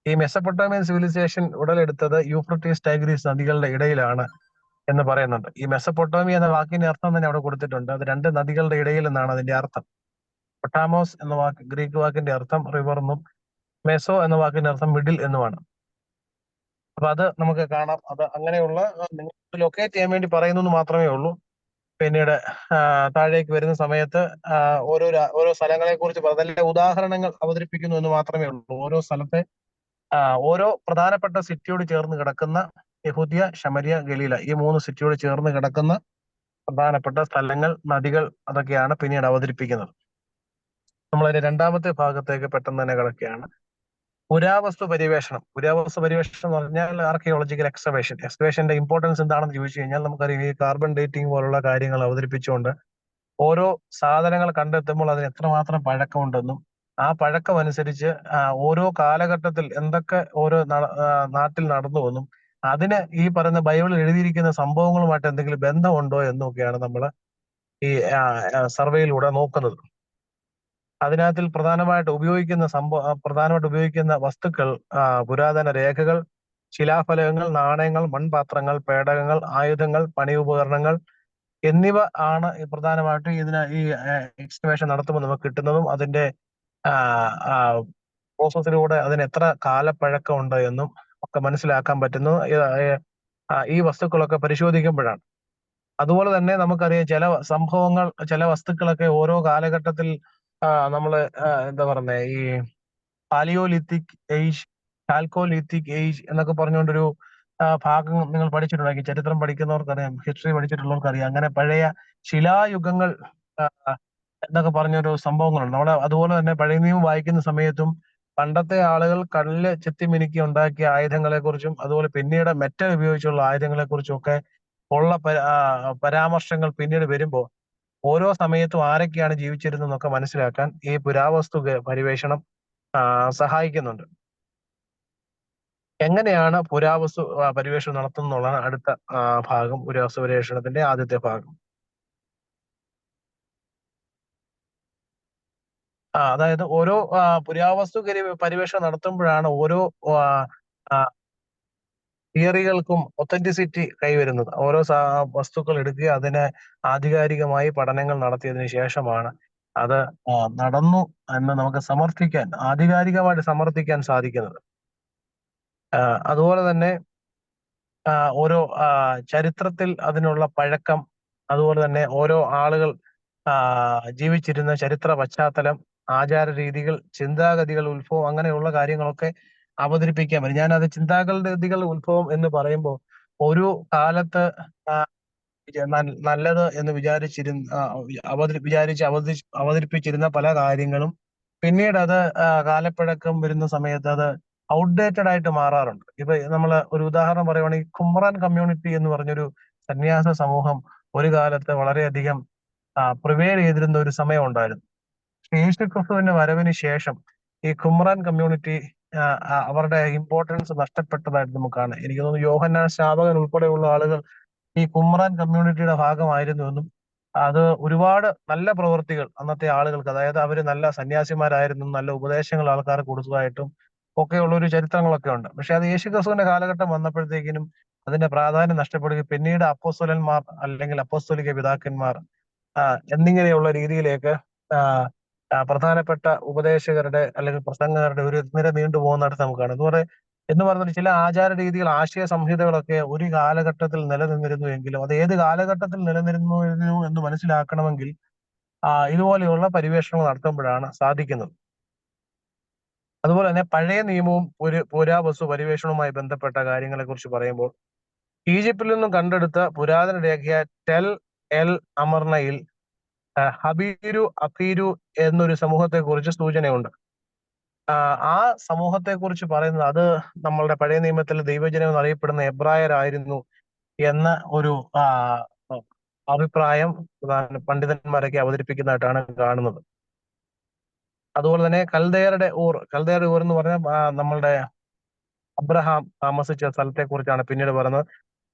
Speaker 3: ഈ മെസപ്പൊട്ടോമിയൻ സിവിലൈസേഷൻ ഉടലെടുത്തത് യൂഫ്രട്ടീസ് ടൈഗ്രീസ് നദികളുടെ ഇടയിലാണ് എന്ന് പറയുന്നുണ്ട്. ഈ മെസപ്പൊട്ടോമിയ എന്ന വാക്കിന്റെ അർത്ഥം തന്നെ അവിടെ കൊടുത്തിട്ടുണ്ട്. അത് 2 നദികളുടെ ഇടയിൽ എന്നാണ് അതിന്റെ അർത്ഥം. പൊട്ടാമോസ് എന്ന വാക്ക് ഗ്രീക്ക് വാക്കിന്റെ അർത്ഥം റിവർ എന്നും, മെസോ എന്ന വാക്കിന്റെ അർത്ഥം മിഡിൽ എന്നുമാണ്. അപ്പൊ അത് നമുക്ക് കാണാം. അത് അങ്ങനെയുള്ള നിങ്ങൾക്ക് ലൊക്കേറ്റ് ചെയ്യാൻ വേണ്ടി പറയുന്നു മാത്രമേ ഉള്ളൂ. പിന്നീട് താഴേക്ക് വരുന്ന സമയത്ത് ഓരോ സ്ഥലങ്ങളെ കുറിച്ച് നല്ല ഉദാഹരണങ്ങൾ അവതരിപ്പിക്കുന്നു എന്ന് മാത്രമേ ഉള്ളൂ. ഓരോ സ്ഥലത്തെ ഓരോ പ്രധാനപ്പെട്ട സിറ്റിയോട് ചേർന്ന് കിടക്കുന്ന യഹൂദ്യ, ശമരിയ, ഗലീല, ഈ 3 സിറ്റിയോട് ചേർന്ന് കിടക്കുന്ന പ്രധാനപ്പെട്ട സ്ഥലങ്ങൾ, നദികൾ, അതൊക്കെയാണ് പിന്നീട് അവതരിപ്പിക്കുന്നത്. നമ്മളതിന്റെ 2ാമത്തെ ഭാഗത്തേക്ക് പെട്ടെന്ന് തന്നെ കിടക്കുകയാണ്. പുരാവസ്തു പരിവേഷണം എന്ന് പറഞ്ഞാൽ ആർക്കിയോളജിക്കൽ എക്സ്കവേഷന്റെ ഇമ്പോർട്ടൻസ് എന്താണെന്ന് ചോദിച്ചു കഴിഞ്ഞാൽ നമുക്കറിയാം. ഈ കാർബൺ ഡേറ്റിംഗ് പോലുള്ള കാര്യങ്ങൾ അവതരിപ്പിച്ചുകൊണ്ട് ഓരോ സാധനങ്ങൾ കണ്ടെത്തുമ്പോൾ അതിന് എത്രമാത്രം പഴക്കമുണ്ടെന്നും ആ പഴക്കം അനുസരിച്ച് ഓരോ കാലഘട്ടത്തിൽ എന്തൊക്കെ ഓരോ നാട്ടിൽ നടന്നുവെന്നും അതിന് ഈ പറയുന്ന ബൈബിളിൽ എഴുതിയിരിക്കുന്ന സംഭവങ്ങളുമായിട്ട് എന്തെങ്കിലും ബന്ധമുണ്ടോ എന്നൊക്കെയാണ് നമ്മൾ ഈ സർവേയിലൂടെ നോക്കുന്നത്. അതിനകത്തിൽ പ്രധാനമായിട്ട് ഉപയോഗിക്കുന്ന വസ്തുക്കൾ പുരാതന രേഖകൾ, ശിലാഫലകങ്ങൾ, നാണയങ്ങൾ, മൺപാത്രങ്ങൾ, പേടകങ്ങൾ, ആയുധങ്ങൾ, പണി ഉപകരണങ്ങൾ എന്നിവ ആണ് പ്രധാനമായിട്ടും ഈ എക്സ്കവേഷൻ നടത്തുമ്പോൾ നമുക്ക് കിട്ടുന്നതും അതിന്റെ പ്രോസസ്സിലൂടെ അതിന് എത്ര കാലപ്പഴക്കം ഉണ്ട് എന്നും ഒക്കെ മനസ്സിലാക്കാൻ പറ്റുന്നു ഈ വസ്തുക്കളൊക്കെ പരിശോധിക്കുമ്പോഴാണ്. അതുപോലെ തന്നെ നമുക്കറിയാം ചില വസ്തുക്കളൊക്കെ ഓരോ കാലഘട്ടത്തിൽ നമ്മള് എന്താ പറയുന്നത്, ഈ പാലിയോലിത്തിക് ഏജ്, ചാൽക്കോലിത്തിക് ഏജ് എന്നൊക്കെ പറഞ്ഞുകൊണ്ടൊരു ഭാഗം നിങ്ങൾ പഠിച്ചിട്ടുണ്ടാക്കി. ചരിത്രം പഠിക്കുന്നവർക്കറിയാം, ഹിസ്റ്ററി പഠിച്ചിട്ടുള്ളവർക്കറിയാം. അങ്ങനെ പഴയ ശിലായുഗങ്ങൾ എന്നൊക്കെ പറഞ്ഞൊരു സംഭവങ്ങളുണ്ട് നമ്മുടെ. അതുപോലെ തന്നെ പഴയ നിയമം വായിക്കുന്ന സമയത്തും പണ്ടത്തെ ആളുകൾ കല്ല് ചെത്തിമിനുക്കി ഉണ്ടാക്കിയ ആയുധങ്ങളെ കുറിച്ചും അതുപോലെ പിന്നീട് മെറ്റൽ ഉപയോഗിച്ചുള്ള ആയുധങ്ങളെ കുറിച്ചും ഒക്കെ ഉള്ള പരാമർശങ്ങൾ പിന്നീട് വരുമ്പോൾ ഓരോ സമയത്തും ആരൊക്കെയാണ് ജീവിച്ചിരുന്നതെന്നൊക്കെ മനസ്സിലാക്കാൻ ഈ പുരാവസ്തു പരിവേഷണം സഹായിക്കുന്നുണ്ട്. എങ്ങനെയാണ് പുരാവസ്തു പരിവേഷണം നടത്തുന്നതാണ് അടുത്ത ഭാഗം, പുരാവസ്തു പരിവേഷണത്തിന്റെ ആദ്യത്തെ ഭാഗം. അതായത് ഓരോ പുരാവസ്തു പരിവേഷണം നടത്തുമ്പോഴാണ് ഓരോ തിയറികൾക്കും ഒത്തന്റിസിറ്റി കൈവരുന്നത്. ഓരോ വസ്തുക്കൾ എടുക്കുക, അതിന് ആധികാരികമായി പഠനങ്ങൾ നടത്തിയതിനു ശേഷമാണ് അത് നടന്നു എന്ന് നമുക്ക് ആധികാരികമായിട്ട് സമർത്ഥിക്കാൻ സാധിക്കുന്നത്. അതുപോലെ തന്നെ ഓരോ ചരിത്രത്തിൽ അതിനുള്ള പഴക്കം, അതുപോലെ തന്നെ ഓരോ ആളുകൾ ജീവിച്ചിരുന്ന ചരിത്ര പശ്ചാത്തലം, ആചാര രീതികൾ, ചിന്താഗതികൾ, ഉത്ഭവം, അങ്ങനെയുള്ള കാര്യങ്ങളൊക്കെ അവതരിപ്പിക്കാൻ പറ്റും. ഞാനത് ചിന്താഗതികൾ ഉത്ഭവം എന്ന് പറയുമ്പോൾ ഒരു കാലത്ത് നല്ലത് എന്ന് അവതരിപ്പിച്ചിരുന്ന പല കാര്യങ്ങളും പിന്നീട് അത് കാലപ്പഴക്കം വരുന്ന സമയത്ത് അത് ഔട്ട്ഡേറ്റഡ് ആയിട്ട് മാറാറുണ്ട്. ഇപ്പൊ നമ്മൾ ഒരു ഉദാഹരണം പറയുവാണെങ്കിൽ കുമ്രാൻ കമ്മ്യൂണിറ്റി എന്ന് പറഞ്ഞൊരു സന്യാസ സമൂഹം ഒരു കാലത്ത് വളരെയധികം പ്രിവെയർ ചെയ്തിരുന്ന ഒരു സമയം ഉണ്ടായിരുന്നു. യേശുക്രിസ്തുവിന്റെ വരവിന് ശേഷം ഈ കുമ്രാൻ കമ്മ്യൂണിറ്റി അവരുടെ ഇമ്പോർട്ടൻസ് നഷ്ടപ്പെട്ടതായിട്ട് നമുക്ക് കാണാം. എനിക്ക് തോന്നുന്നു യോഹന്നാൻ സ്നാപകൻ ഉൾപ്പെടെയുള്ള ആളുകൾ ഈ കുമ്രാൻ കമ്മ്യൂണിറ്റിയുടെ ഭാഗമായിരുന്നു എന്നും അത് ഒരുപാട് നല്ല പ്രവൃത്തികൾ അന്നത്തെ ആളുകൾക്ക്, അതായത് അവര് നല്ല സന്യാസിമാരായിരുന്നു, നല്ല ഉപദേശങ്ങൾ ആൾക്കാർക്ക് കൊടുത്തതായിട്ടും ഒക്കെയുള്ള ഒരു ചരിത്രങ്ങളൊക്കെ ഉണ്ട്. പക്ഷെ അത് യേശുക്രിസ്തുവിന്റെ കാലഘട്ടം വന്നപ്പോഴത്തേക്കിനും അതിന്റെ പ്രാധാന്യം നഷ്ടപ്പെടുകയും പിന്നീട് അപ്പോസ്തലന്മാർ അല്ലെങ്കിൽ അപ്പോസ്തലിക പിതാക്കന്മാർ എന്നിങ്ങനെയുള്ള രീതിയിലേക്ക് പ്രധാനപ്പെട്ട ഉപദേശകരുടെ അല്ലെങ്കിൽ പ്രസംഗകരുടെ ഒരു നിര നീണ്ടുപോകുന്നിടത്ത് നമുക്ക് കാണാം. എന്ന് പറഞ്ഞാൽ ചില ആചാര രീതികൾ, ആശയ സംഹിതകളൊക്കെ ഒരു കാലഘട്ടത്തിൽ നിലനിന്നിരുന്നു എങ്കിലും അത് ഏത് കാലഘട്ടത്തിൽ നിലനിന്നിരുന്നു എന്ന് മനസ്സിലാക്കണമെങ്കിൽ ഇതുപോലെയുള്ള പരിവേഷണങ്ങൾ നടത്തുമ്പോഴാണ് സാധിക്കുന്നത്. അതുപോലെ തന്നെ പഴയ നിയമവും പുരാവസ്തു പരിവേഷണവുമായി ബന്ധപ്പെട്ട കാര്യങ്ങളെ കുറിച്ച് പറയുമ്പോൾ ഈജിപ്തിൽ നിന്നും കണ്ടെടുത്ത പുരാതന രേഖയായ ടെൽ എൽ അമർനയിൽ അഫീരു എന്നൊരു സമൂഹത്തെ കുറിച്ച് സൂചനയുണ്ട്. ആ സമൂഹത്തെ കുറിച്ച് പറയുന്നത് അത് നമ്മളുടെ പഴയ നിയമത്തിൽ ദൈവജനം എന്നറിയപ്പെടുന്ന എബ്രായരായിരുന്നു എന്ന ഒരു അഭിപ്രായം പണ്ഡിതന്മാരൊക്കെ അവതരിപ്പിക്കുന്നതായിട്ടാണ് കാണുന്നത്. അതുപോലെ തന്നെ കൽദയരുടെ ഊർ എന്ന് പറഞ്ഞാൽ നമ്മളുടെ അബ്രഹാം താമസിച്ച സ്ഥലത്തെ കുറിച്ചാണ് പിന്നീട് പറയുന്നത്.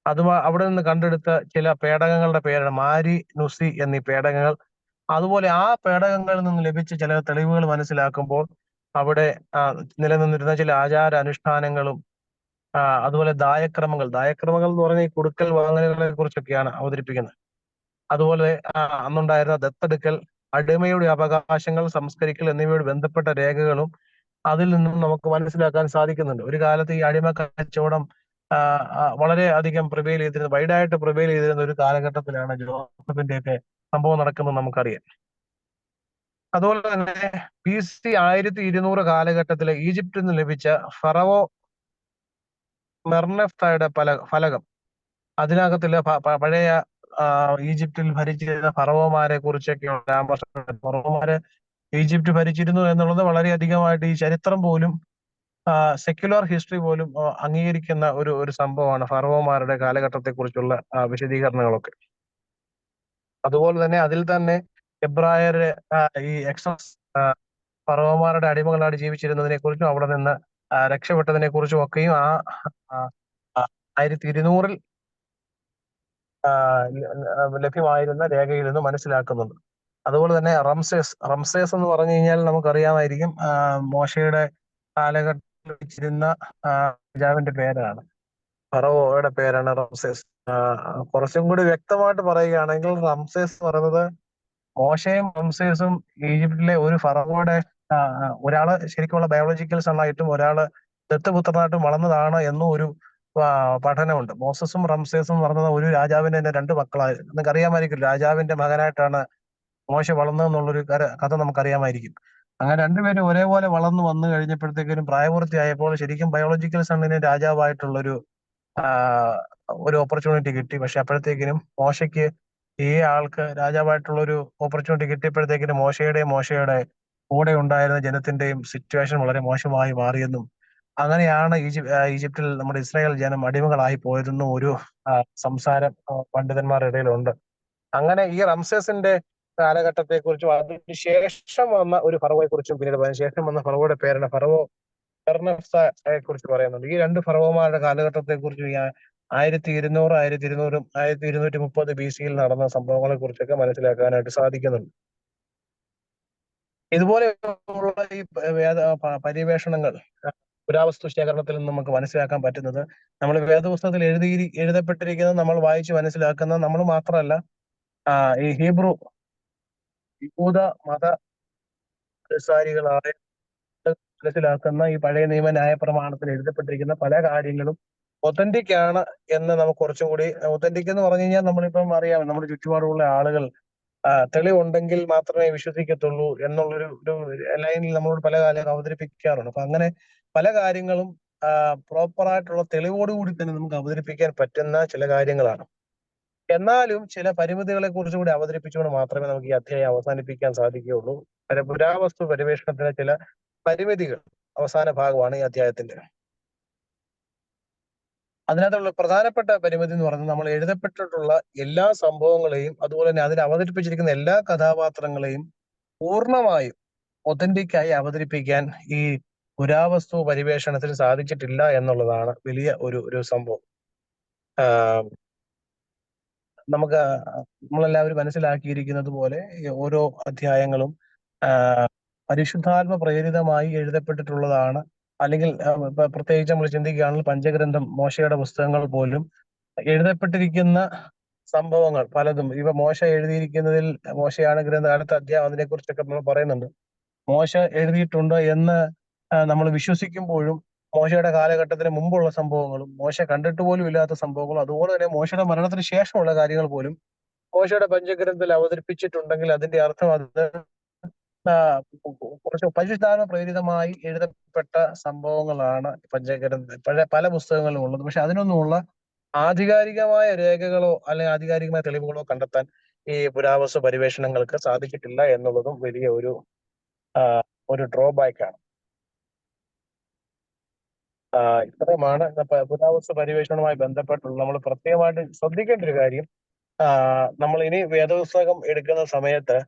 Speaker 3: അവിടെ നിന്ന് കണ്ടെടുത്ത ചില പേടകങ്ങളുടെ പേരാണ് മാരി, നുസി എന്നീ പേടകങ്ങൾ. അതുപോലെ ആ പേടകങ്ങളിൽ നിന്ന് ലഭിച്ച ചില തെളിവുകൾ മനസ്സിലാക്കുമ്പോൾ അവിടെ നിലനിന്നിരുന്ന ചില ആചാര അനുഷ്ഠാനങ്ങളും അതുപോലെ ദായക്രമങ്ങൾ എന്ന് പറഞ്ഞാൽ ഈ കൊടുക്കൽ വാങ്ങലുകളെ കുറിച്ചൊക്കെയാണ് അവതരിപ്പിക്കുന്നത്. അതുപോലെ അന്നുണ്ടായിരുന്ന ദത്തെടുക്കൽ, അടിമയുടെ അവകാശങ്ങൾ സംസ്കരിക്കൽ എന്നിവയോട് ബന്ധപ്പെട്ട രേഖകളും അതിൽ നിന്നും നമുക്ക് മനസ്സിലാക്കാൻ സാധിക്കുന്നുണ്ട്. ഒരു കാലത്ത് ഈ അടിമ കച്ചവടം വളരെ അധികം വൈഡായിട്ട് പ്രിവെയിൽ ചെയ്തിരുന്ന ഒരു കാലഘട്ടത്തിലാണ് ജോസഫിന്റെയൊക്കെ സംഭവം നടക്കുന്നത് നമുക്കറിയാം. അതുപോലെ തന്നെ BC 1200 കാലഘട്ടത്തിലെ ഈജിപ്തിൽ നിന്ന് ലഭിച്ച ഫറവോ മെർനെഫ്തയുടെ ഫലകം, അതിനകത്തില് പഴയ ഈജിപ്തിൽ ഭരിച്ചിരുന്ന ഫറവോമാരെ കുറിച്ചൊക്കെയുള്ള ഫറവോമാര് ഈജിപ്ത് ഭരിച്ചിരുന്നു എന്നുള്ളത് വളരെയധികമായിട്ട് ഈ ചരിത്രം പോലും സെക്യുലർ ഹിസ്റ്ററി പോലും അംഗീകരിക്കുന്ന ഒരു സംഭവമാണ് ഫറവോമാരുടെ കാലഘട്ടത്തെ കുറിച്ചുള്ള വിശദീകരണങ്ങളൊക്കെ. അതുപോലെ തന്നെ അതിൽ തന്നെ എബ്രായര് ഈ ഫറവോമാരുടെ അടിമകളായിട്ട് ജീവിച്ചിരുന്നതിനെ കുറിച്ചും അവിടെ നിന്ന് രക്ഷപ്പെട്ടതിനെ കുറിച്ചും ഒക്കെയും 1200 ലഭ്യമായിരുന്ന രേഖയിൽ നിന്ന് മനസ്സിലാക്കുന്നുണ്ട്. അതുപോലെ തന്നെ റംസേസ് എന്ന് പറഞ്ഞു കഴിഞ്ഞാൽ നമുക്കറിയാമായിരിക്കും, മോശയുടെ കാലഘട്ടം വെച്ചിരുന്ന രാജാവിന്റെ പേരാണ്, ഫറവോയുടെ പേരാണ് റംസേസ്. കുറച്ചും കൂടി വ്യക്തമായിട്ട് പറയുകയാണെങ്കിൽ റംസേസ് എന്ന് പറയുന്നത് മോശയും റംസേസും ഈജിപ്തിലെ ഒരു ഫറവോയുടെ ഒരാള് ശരിക്കുള്ള ബയോളജിക്കൽ സണ്ണായിട്ടും ഒരാള് ദത്തുപുത്രനായിട്ടും വളർന്നതാണ് എന്നും ഒരു പഠനമുണ്ട്. മോസസും റംസേസും എന്ന് പറയുന്നത് ഒരു രാജാവിന്റെ തന്നെ രണ്ട് മക്കളായിരുന്നു. നിങ്ങൾക്ക് അറിയാമായിരിക്കും, രാജാവിന്റെ മകനായിട്ടാണ് മോശ വളർന്നതെന്നുള്ളൊരു കഥ നമുക്കറിയാമായിരിക്കും. അങ്ങനെ രണ്ടുപേരും ഒരേപോലെ വളർന്നു വന്നു കഴിഞ്ഞപ്പോഴത്തേക്കും പ്രായപൂർത്തിയായപ്പോൾ ശരിക്കും ബയോളജിക്കൽ സണ്ണിന് രാജാവായിട്ടുള്ളൊരു ഒരു ഓപ്പർച്യൂണിറ്റി കിട്ടി. പക്ഷെ അപ്പോഴത്തേക്കിനും മോശയ്ക്ക് ഈ ആൾക്ക് രാജാവായിട്ടുള്ള ഒരു ഓപ്പർച്യൂണിറ്റി കിട്ടിയപ്പോഴത്തേക്കിനും മോശയുടെ കൂടെ ഉണ്ടായിരുന്ന ജനത്തിന്റെയും സിറ്റുവേഷൻ വളരെ മോശമായി മാറിയെന്നും അങ്ങനെയാണ് ഈജിപ്തിൽ നമ്മുടെ ഇസ്രായേൽ ജനം അടിമകളായി പോയതെന്നും ഒരു സംസാരം പണ്ഡിതന്മാരുടെ ഇടയിലുണ്ട്. അങ്ങനെ ഈ റംസേസിന്റെ കാലഘട്ടത്തെ കുറിച്ചും അതിന് ശേഷം വന്ന ഒരു ഫറവോയെ കുറിച്ചും പിന്നീട് ശേഷം വന്ന ഫറവോയുടെ പേരാണ് ഫറവോ ഫെർനഫ്സയെ കുറിച്ച് പറയുന്നുണ്ട്. ഈ രണ്ട് ഫറവോമാരുടെ കാലഘട്ടത്തെ കുറിച്ചും 1200, 1230 BC-യിൽ നടന്ന സംഭവങ്ങളെ കുറിച്ചൊക്കെ മനസ്സിലാക്കാനായിട്ട് സാധിക്കുന്നുണ്ട്. ഇതുപോലെയുള്ള ഈ പര്യവേഷണങ്ങൾ പുരാവസ്തു ശേഖരണത്തിൽ നിന്ന് നമുക്ക് മനസ്സിലാക്കാൻ പറ്റുന്നത്, നമ്മൾ വേദപുസ്തകത്തിൽ എഴുതപ്പെട്ടിരിക്കുന്നത് നമ്മൾ വായിച്ച് മനസ്സിലാക്കുന്ന നമ്മൾ മാത്രമല്ല, ഈ ഹീബ്രു യഹൂദ മത അനുസാരികളായ മനസ്സിലാക്കുന്ന ഈ പഴയ നിയമ ന്യായ പ്രമാണത്തിൽ എഴുതപ്പെട്ടിരിക്കുന്ന പല കാര്യങ്ങളും ഒതന്റിക് ആണ് എന്ന് നമുക്ക് കുറച്ചും കൂടി, ഒതന്റിക് എന്ന് പറഞ്ഞു കഴിഞ്ഞാൽ നമ്മളിപ്പം അറിയാം, നമ്മുടെ ചുറ്റുപാടുള്ള ആളുകൾ തെളിവുണ്ടെങ്കിൽ മാത്രമേ വിശ്വസിക്കത്തുള്ളൂ എന്നുള്ളൊരു ലൈനിൽ നമ്മളോട് പല കാര്യങ്ങളും അവതരിപ്പിക്കാറുണ്ട്. അപ്പൊ അങ്ങനെ പല കാര്യങ്ങളും പ്രോപ്പറായിട്ടുള്ള തെളിവോടുകൂടി തന്നെ നമുക്ക് അവതരിപ്പിക്കാൻ പറ്റുന്ന ചില കാര്യങ്ങളാണ്. എന്നാലും ചില പരിമിതികളെ കുറിച്ച് കൂടി അവതരിപ്പിച്ചുകൊണ്ട് മാത്രമേ നമുക്ക് ഈ അധ്യായം അവസാനിപ്പിക്കാൻ സാധിക്കുകയുള്ളൂ. പുരാവസ്തു പര്യവേഷണത്തിലെ ചില പരിമിതികൾ അവസാന ഭാഗമാണ് ഈ അധ്യായത്തിന്റെ. അതിനകത്തുള്ള പ്രധാനപ്പെട്ട പരിമിതി എന്ന് പറയുന്നത്, നമ്മൾ എഴുതപ്പെട്ടിട്ടുള്ള എല്ലാ സംഭവങ്ങളെയും അതുപോലെ തന്നെ അതിൽ അവതരിപ്പിച്ചിരിക്കുന്ന എല്ലാ കഥാപാത്രങ്ങളെയും പൂർണ്ണമായും ഒതന്റിക്കായി അവതരിപ്പിക്കാൻ ഈ പുരാവസ്തു പരിവേഷണത്തിൽ സാധിച്ചിട്ടില്ല എന്നുള്ളതാണ് വലിയ ഒരു സംഭവം. നമുക്ക് നമ്മളെല്ലാവരും മനസ്സിലാക്കിയിരിക്കുന്നത് പോലെ ഓരോ അധ്യായങ്ങളും പരിശുദ്ധാത്മ പ്രേരിതമായി എഴുതപ്പെട്ടിട്ടുള്ളതാണ്. അല്ലെങ്കിൽ പ്രത്യേകിച്ച് നമ്മൾ ചിന്തിക്കുകയാണെങ്കിൽ പഞ്ചഗ്രന്ഥം, മോശയുടെ പുസ്തകങ്ങൾ പോലും എഴുതപ്പെട്ടിരിക്കുന്ന സംഭവങ്ങൾ പലതും, ഇവ മോശ എഴുതിയിരിക്കുന്നതിൽ, മോശയാണ് ഗ്രന്ഥം, അടുത്ത അധ്യായം അതിനെ കുറിച്ചൊക്കെ നമ്മൾ പറയുന്നുണ്ട്, മോശ എഴുതിയിട്ടുണ്ട് എന്ന് നമ്മൾ വിശ്വസിക്കുമ്പോഴും മോശയുടെ കാലഘട്ടത്തിന് മുമ്പുള്ള സംഭവങ്ങളും മോശ കണ്ടിട്ട് പോലും ഇല്ലാത്ത സംഭവങ്ങളും അതുപോലെ തന്നെ മോശയുടെ മരണത്തിന് ശേഷമുള്ള കാര്യങ്ങൾ പോലും മോശയുടെ പഞ്ചഗ്രന്ഥത്തിൽ അവതരിപ്പിച്ചിട്ടുണ്ടെങ്കിൽ അതിന്റെ അർത്ഥം അത് കുറച്ച് പരിശുദ്ധാത്മ പ്രേരിതമായി എഴുതപ്പെട്ട സംഭവങ്ങളാണ് പല പുസ്തകങ്ങളിലും ഉള്ളത്. പക്ഷെ അതിനൊന്നുമുള്ള ആധികാരികമായ രേഖകളോ അല്ലെങ്കിൽ ആധികാരികമായ തെളിവുകളോ കണ്ടെത്താൻ ഈ പുരാവസ്തു പരിവേഷണങ്ങൾക്ക് സാധിച്ചിട്ടില്ല എന്നുള്ളതും വലിയ ഒരു ഡ്രോബാക്കാണ്. ഇത്രയുമാണ് പുരാവസ്തു പരിവേഷണവുമായി ബന്ധപ്പെട്ടുള്ള നമ്മൾ പ്രത്യേകമായിട്ട് ശ്രദ്ധിക്കേണ്ട ഒരു കാര്യം. നമ്മൾ ഇനി വേദപുസ്തകം എടുക്കുന്ന സമയത്ത്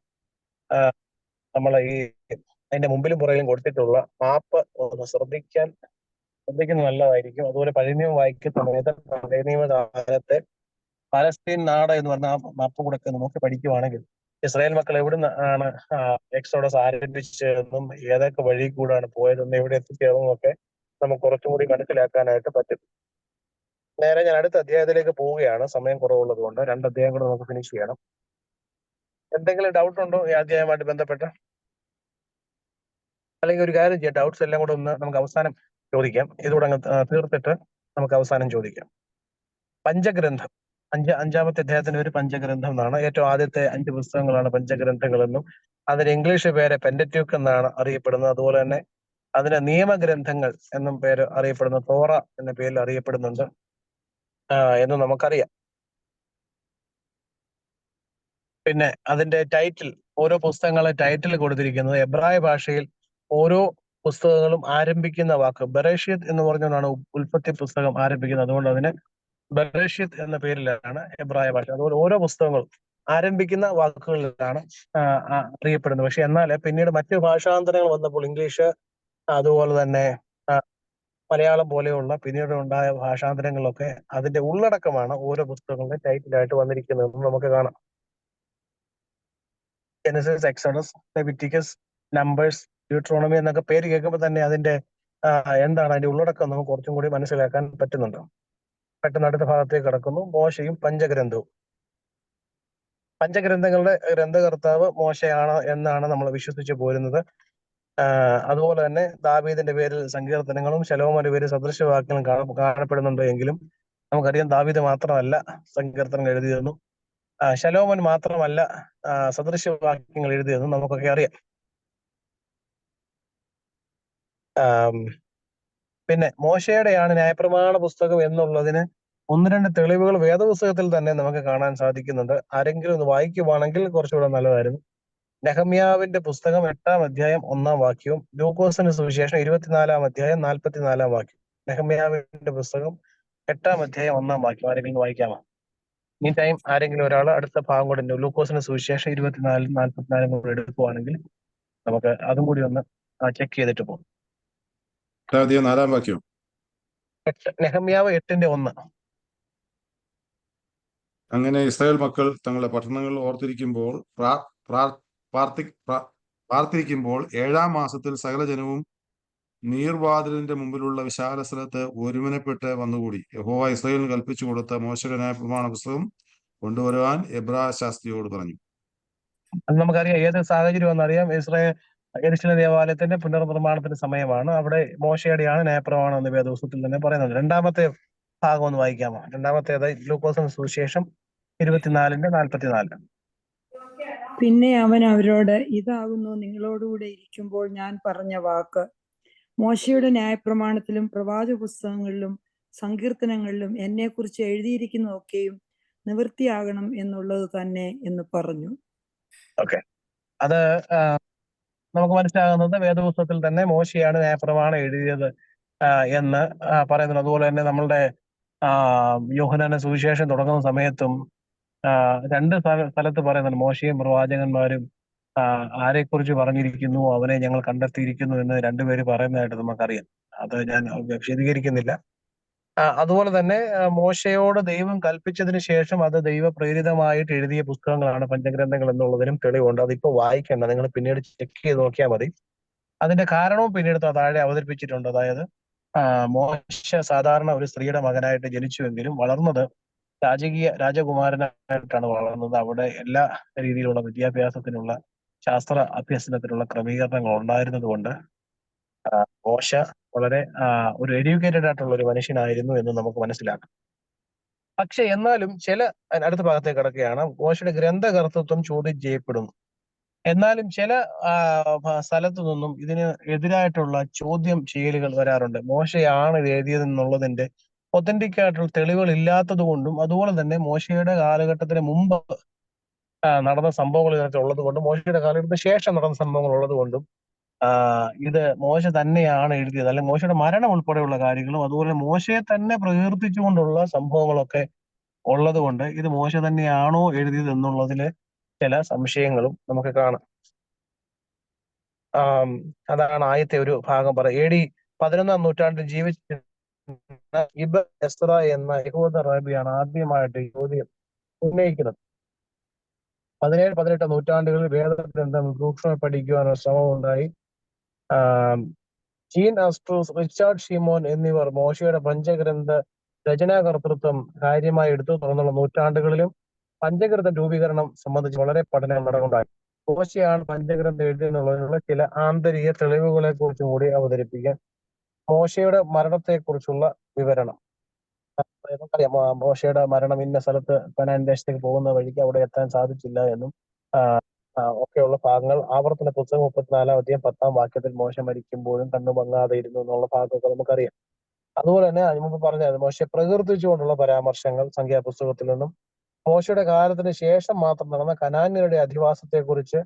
Speaker 3: നമ്മൾ അതിന്റെ മുമ്പിലും പുറകിലും കൊടുത്തിട്ടുള്ള മാപ്പ് ഒന്ന് ശ്രദ്ധിക്കുന്നത് നല്ലതായിരിക്കും. അതുപോലെ പഴയ നിയമം വായിക്കുന്ന സമയത്ത് പഴയ നിയമകാലത്തെ പാലസ്തീൻ നാട് എന്ന് പറഞ്ഞ ആ മാപ്പ് കൂടെ നോക്കി പഠിക്കുവാണെങ്കിൽ ഇസ്രായേൽ മക്കൾ എവിടെ നിന്നാണ് എക്സോഡസ് ആരംഭിച്ചതെന്നും ഏതൊക്കെ വഴി കൂടാണ് പോയതെന്നും എവിടെ എത്തിച്ചതെന്നും ഒക്കെ നമുക്ക് കുറച്ചും കൂടി മനസ്സിലാക്കാനായിട്ട് പറ്റും. നേരെ ഞാൻ അടുത്ത അധ്യായത്തിലേക്ക് പോവുകയാണ്, സമയം കുറവുള്ളത് കൊണ്ട് 2 അധ്യായം കൂടെ നമുക്ക് ഫിനിഷ് ചെയ്യണം. എന്തെങ്കിലും ഡൗട്ട് ഉണ്ടോ ഈ അധ്യായമായിട്ട് ബന്ധപ്പെട്ട്? അല്ലെങ്കിൽ ഒരു കാര്യം ചെയ്യാം, ഡൗട്ട്സ് എല്ലാം കൂടെ ഒന്ന് നമുക്ക് അവസാനം ചോദിക്കാം. ഇതുകൂടെ അങ്ങ് തീർത്തിട്ട് നമുക്ക് അവസാനം ചോദിക്കാം. പഞ്ചഗ്രന്ഥം, അഞ്ചാമത്തെ അധ്യായത്തിന് ഒരു പഞ്ചഗ്രന്ഥം എന്നാണ്. ഏറ്റവും ആദ്യത്തെ 5 പുസ്തകങ്ങളാണ് പഞ്ചഗ്രന്ഥങ്ങളെന്നും അതിന് ഇംഗ്ലീഷ് പേര് പെന്ററ്റ്യൂക്ക് എന്നാണ് അറിയപ്പെടുന്നത്. അതുപോലെ തന്നെ അതിന് നിയമഗ്രന്ഥങ്ങൾ എന്നും പേര് അറിയപ്പെടുന്ന തോറ എന്ന പേരിൽ അറിയപ്പെടുന്നുണ്ട് എന്ന് നമുക്കറിയാം. പിന്നെ അതിന്റെ ടൈറ്റിൽ, ഓരോ പുസ്തകങ്ങളെ ടൈറ്റിൽ കൊടുത്തിരിക്കുന്നത് എബ്രായ ഭാഷയിൽ ഓരോ പുസ്തകങ്ങളും ആരംഭിക്കുന്ന വാക്ക് ബറേഷ്യത്ത് എന്ന് പറഞ്ഞുകൊണ്ടാണ് ഉൽപ്പത്തി പുസ്തകം ആരംഭിക്കുന്നത്. അതുകൊണ്ട് അതിന് ബറേഷ്യത്ത് എന്ന പേരിലാണ് എബ്രായ ഭാഷ. അതുപോലെ ഓരോ പുസ്തകങ്ങളും ആരംഭിക്കുന്ന വാക്കുകളിലാണ് അറിയപ്പെടുന്നത്. പക്ഷെ എന്നാൽ പിന്നീട് മറ്റ് ഭാഷാന്തരങ്ങൾ വന്നപ്പോൾ, ഇംഗ്ലീഷ് അതുപോലെ തന്നെ മലയാളം പോലെയുള്ള പിന്നീട് ഉണ്ടായ ഭാഷാന്തരങ്ങളിലൊക്കെ അതിന്റെ ഉള്ളടക്കമാണ് ഓരോ പുസ്തകങ്ങളുടെ ടൈറ്റിലായിട്ട് വന്നിരിക്കുന്നതെന്ന് നമുക്ക് കാണാം. Genesis, exodus, Leviticus, numbers, Deuteronomy എന്നൊക്കെ പേര് കേൾക്കുമ്പോൾ തന്നെ അതിന്റെ എന്താണ് അതിന്റെ ഉള്ളടക്കം നമുക്ക് കുറച്ചും കൂടി മനസ്സിലാക്കാൻ പറ്റുന്നുണ്ട്. പെട്ടെന്ന് അടുത്ത ഭാഗത്തേക്ക് കടക്കുന്നു. മോശയും പഞ്ചഗ്രന്ഥവും. പഞ്ചഗ്രന്ഥങ്ങളുടെ ഗ്രന്ഥകർത്താവ് മോശയാണ് എന്നാണ് നമ്മൾ വിശ്വസിച്ച് പോരുന്നത്. അതുപോലെ തന്നെ ദാവീദിന്റെ പേരിൽ സങ്കീർത്തനങ്ങളും ശലോമോന്റെ പേരിൽ സദൃശവാക്യങ്ങളും കാണപ്പെടുന്നുണ്ട് എങ്കിലും നമുക്കറിയാം ദാവീദ് മാത്രമല്ല സങ്കീർത്തനങ്ങൾ എഴുതിയതെന്നും ശലോമോൻ മാത്രമല്ല സദൃശവാക്യങ്ങൾ എഴുതിയതെന്നും നമുക്കൊക്കെ അറിയാം. പിന്നെ മോശയുടെയാണ് ന്യായപ്രമാണ പുസ്തകം എന്നുള്ളതിന് ഒന്ന് രണ്ട് തെളിവുകൾ വേദപുസ്തകത്തിൽ തന്നെ നമുക്ക് കാണാൻ സാധിക്കുന്നുണ്ട്. ആരെങ്കിലും ഒന്ന് വായിക്കുവാണെങ്കിൽ കുറച്ചുകൂടെ നല്ലതായിരുന്നു. നെഹമ്യാവിന്റെ പുസ്തകം 8-ാം അധ്യായം 1-ാം വാക്യവും ലൂക്കോസിന്റെ സുവിശേഷം 24-ാം അധ്യായം 44-ാം വാക്യം. നെഹമ്യാവിന്റെ പുസ്തകം 8-ാം അധ്യായം 1-ാം വാക്യം ആരെങ്കിലും വായിക്കാമോ? ഈ ടൈം ആരെങ്കിലും ഒരാൾ അടുത്ത ഭാഗം കൂടെ ലൂക്കോസിന്റെ സുവിശേഷം 24-ും 44-ഉം കൂടെ എടുക്കുവാണെങ്കിൽ നമുക്ക് അതും കൂടി ഒന്ന് ചെക്ക് ചെയ്തിട്ട് പോകും.
Speaker 1: 4-ാം വാക്യം.
Speaker 3: നെഹമ്യാവ് 8-ന്റെ 1.
Speaker 1: അങ്ങനെ ഇസ്രായേൽ മക്കൾ തങ്ങളുടെ പട്ടണങ്ങൾ ഓർത്തിരിക്കുമ്പോൾ പാർത്തിരിക്കുമ്പോൾ 7-ാം മാസത്തിൽ സകല ജനവും നീർവാതിലിന്റെ മുമ്പിലുള്ള വിശാല സ്ഥലത്ത് ഒരുമനപ്പെട്ട് വന്നുകൂടി. യഹോവ ഇസ്രായേലിന് കൽപ്പിച്ചു കൊടുത്ത മോശയുടെ ന്യായപ്രമാണ പുസ്തകം കൊണ്ടുവരുവാൻ എബ്രാ ശാസ്ത്രിയോട് പറഞ്ഞു.
Speaker 3: അത് നമുക്കറിയാം ഏത് സാഹചര്യം എന്നറിയാം. യെരൂശലേം ദേവാലയത്തിന്റെ പുനർനിർമ്മാണത്തിന്റെ സമയമാണ്. അവിടെ മോശയുടെയാണ് ന്യായപ്രമാണം എന്ന് വേദപുസ്തകത്തിൽ തന്നെ പറയുന്നുണ്ട്. രണ്ടാമത്തെ ഭാഗം ഒന്ന് വായിക്കാമോ? രണ്ടാമത്തേത് ലൂക്കോസിന്റെ സുവിശേഷം 24-ന്റെ 44.
Speaker 5: പിന്നെ അവൻ അവരോട്, ഇതാകുന്നു നിങ്ങളോടുകൂടെ ഇരിക്കുമ്പോൾ ഞാൻ പറഞ്ഞ വാക്ക്. മോശയുടെ ന്യായപ്രമാണത്തിലും പ്രവാചക പുസ്തകങ്ങളിലും സങ്കീർത്തനങ്ങളിലും എന്നെക്കുറിച്ച് എഴുതിയിരിക്കുന്നതൊക്കെയും നിവൃത്തിയാകണം എന്നുള്ളത് തന്നെ എന്ന് പറഞ്ഞു.
Speaker 3: ഓക്കെ, അത് നമുക്ക് മനസ്സിലാകുന്നത് വേദപുസ്തകത്തിൽ തന്നെ മോശയാണ് ന്യായപ്രമാണം എഴുതിയത് എന്ന് പറയുന്നുണ്ട്. അതുപോലെ തന്നെ നമ്മളുടെ യോഹന്നാന്റെ സുവിശേഷം തുടങ്ങുന്ന സമയത്തും 2 സ്ഥലത്ത് പറയുന്നുണ്ട് മോശയും പ്രവാചകന്മാരും ആരെക്കുറിച്ച് പറഞ്ഞിരിക്കുന്നു, അവനെ ഞങ്ങൾ കണ്ടെത്തിയിരിക്കുന്നു എന്ന് 2 പേര് പറയുന്നതായിട്ട് നമുക്കറിയാം. അത് ഞാൻ വിശദീകരിക്കുന്നില്ല. അതുപോലെ തന്നെ മോശയോട് ദൈവം കൽപ്പിച്ചതിന് ശേഷം അത് ദൈവപ്രേരിതമായിട്ട് എഴുതിയ പുസ്തകങ്ങളാണ് പഞ്ചഗ്രന്ഥങ്ങൾ എന്നുള്ളതിനും തെളിവുണ്ട്. അതിപ്പോ വായിക്കേണ്ട, നിങ്ങൾ പിന്നീട് ചെക്ക് ചെയ്ത് നോക്കിയാൽ മതി. അതിന്റെ കാരണവും പിന്നീട് താഴെ അവതരിപ്പിച്ചിട്ടുണ്ട്. അതായത് മോശ സാധാരണ ഒരു സ്ത്രീയുടെ മകനായിട്ട് ജനിച്ചുവെങ്കിലും വളർന്നത് രാജകുമാരനായിട്ടാണ് വളർന്നത്. അവിടെ എല്ലാ രീതിയിലുള്ള വിദ്യാഭ്യാസത്തിനുള്ള ശാസ്ത്ര അഭ്യസനത്തിനുള്ള ക്രമീകരണങ്ങൾ ഉണ്ടായിരുന്നത് കൊണ്ട് മോശ വളരെ ഒരു എഡ്യൂക്കേറ്റഡ് ആയിട്ടുള്ള ഒരു മനുഷ്യനായിരുന്നു എന്ന് നമുക്ക് മനസ്സിലാക്കാം. പക്ഷെ എന്നാലും അടുത്ത ഭാഗത്തേക്ക് കിടക്കുകയാണ്. മോശയുടെ ഗ്രന്ഥകർത്തൃത്വം ചോദ്യം ചെയ്യപ്പെടുന്നു. എന്നാലും ചില സ്ഥലത്തു നിന്നും ഇതിന് എതിരായിട്ടുള്ള ചോദ്യം ചെയ്യലുകൾ വരാറുണ്ട്. മോശയാണ് ഇത് എഴുതിയതെന്നുള്ളതിന്റെ ഒതന്റിക് ആയിട്ടുള്ള തെളിവുകൾ ഇല്ലാത്തത് കൊണ്ടും അതുപോലെ തന്നെ മോശയുടെ കാലഘട്ടത്തിന് മുമ്പ് നടന്ന സംഭവങ്ങൾ ഇതിനകത്ത് ഉള്ളത് കൊണ്ടും മോശയുടെ കാലഘട്ടത്തിന് ശേഷം നടന്ന സംഭവങ്ങൾ ഉള്ളത് കൊണ്ടും ഇത് മോശ തന്നെയാണ് എഴുതിയത്, അല്ലെങ്കിൽ മോശയുടെ മരണം ഉൾപ്പെടെയുള്ള കാര്യങ്ങളും അതുപോലെ മോശയെ തന്നെ പ്രകീർത്തിച്ചുകൊണ്ടുള്ള സംഭവങ്ങളൊക്കെ ഉള്ളത് കൊണ്ട് ഇത് മോശ തന്നെയാണോ എഴുതിയത് എന്നുള്ളതില് ചില സംശയങ്ങളും നമുക്ക് കാണാം. അതാണ് ആദ്യത്തെ ഒരു ഭാഗം പറയുക. AD 11-ാം നൂറ്റാണ്ടിൽ ജീവിച്ച ഇബ്ൻ എസ്ര എന്ന യഹൂദ റാബിയാണ് ആദ്യമായിട്ട് ചോദ്യം ഉന്നയിക്കുന്നത്. 17-18 നൂറ്റാണ്ടുകളിൽ വേദഗ്രന്ഥം സൂക്ഷ്മമായി പഠിക്കുവാനുള്ള ശ്രമമുണ്ടായി. ജീൻ ആസ്ട്രൂസ്, റിച്ചാർഡ് ഷിമോൻ എന്നിവർ മോശയുടെ പഞ്ചഗ്രന്ഥ രചനാകർത്തൃത്വം കാര്യമായി എടുത്തു. തുടർന്നുള്ള നൂറ്റാണ്ടുകളിലും പഞ്ചഗ്രന്ഥ രൂപീകരണം സംബന്ധിച്ച് വളരെ പഠനങ്ങൾ ഉണ്ടായി. മോശയാണ് പഞ്ചഗ്രന്ഥം എഴുതിയെന്നുള്ളതിനുള്ള ചില ആന്തരിക തെളിവുകളെ കുറിച്ചും കൂടി അവതരിപ്പിക്കാൻ. മോശയുടെ മരണത്തെക്കുറിച്ചുള്ള വിവരണം നമുക്കറിയാം. മോശയുടെ മരണം ഇന്ന സ്ഥലത്ത് കനാൻ ദേശത്തേക്ക് പോകുന്ന വഴിക്ക് അവിടെ എത്താൻ സാധിച്ചില്ല എന്നും ഒക്കെയുള്ള ഭാഗങ്ങൾ ആവർത്തന പുസ്തകം 34-ാം അധ്യായം 10-ാം വാക്യത്തിൽ മോശ മരിക്കുമ്പോഴും കണ്ണു മങ്ങാതെ ഇരുന്നു എന്നുള്ള ഭാഗമൊക്കെ നമുക്കറിയാം. അതുപോലെ തന്നെ മുമ്പ് പറഞ്ഞത് മോശയെ പ്രകീർത്തിച്ചുകൊണ്ടുള്ള പരാമർശങ്ങൾ സംഖ്യാപുസ്തകത്തിൽ നിന്നും മോശയുടെ കാലത്തിന് ശേഷം മാത്രം നടന്ന കനാന്യരുടെ അധിവാസത്തെക്കുറിച്ച്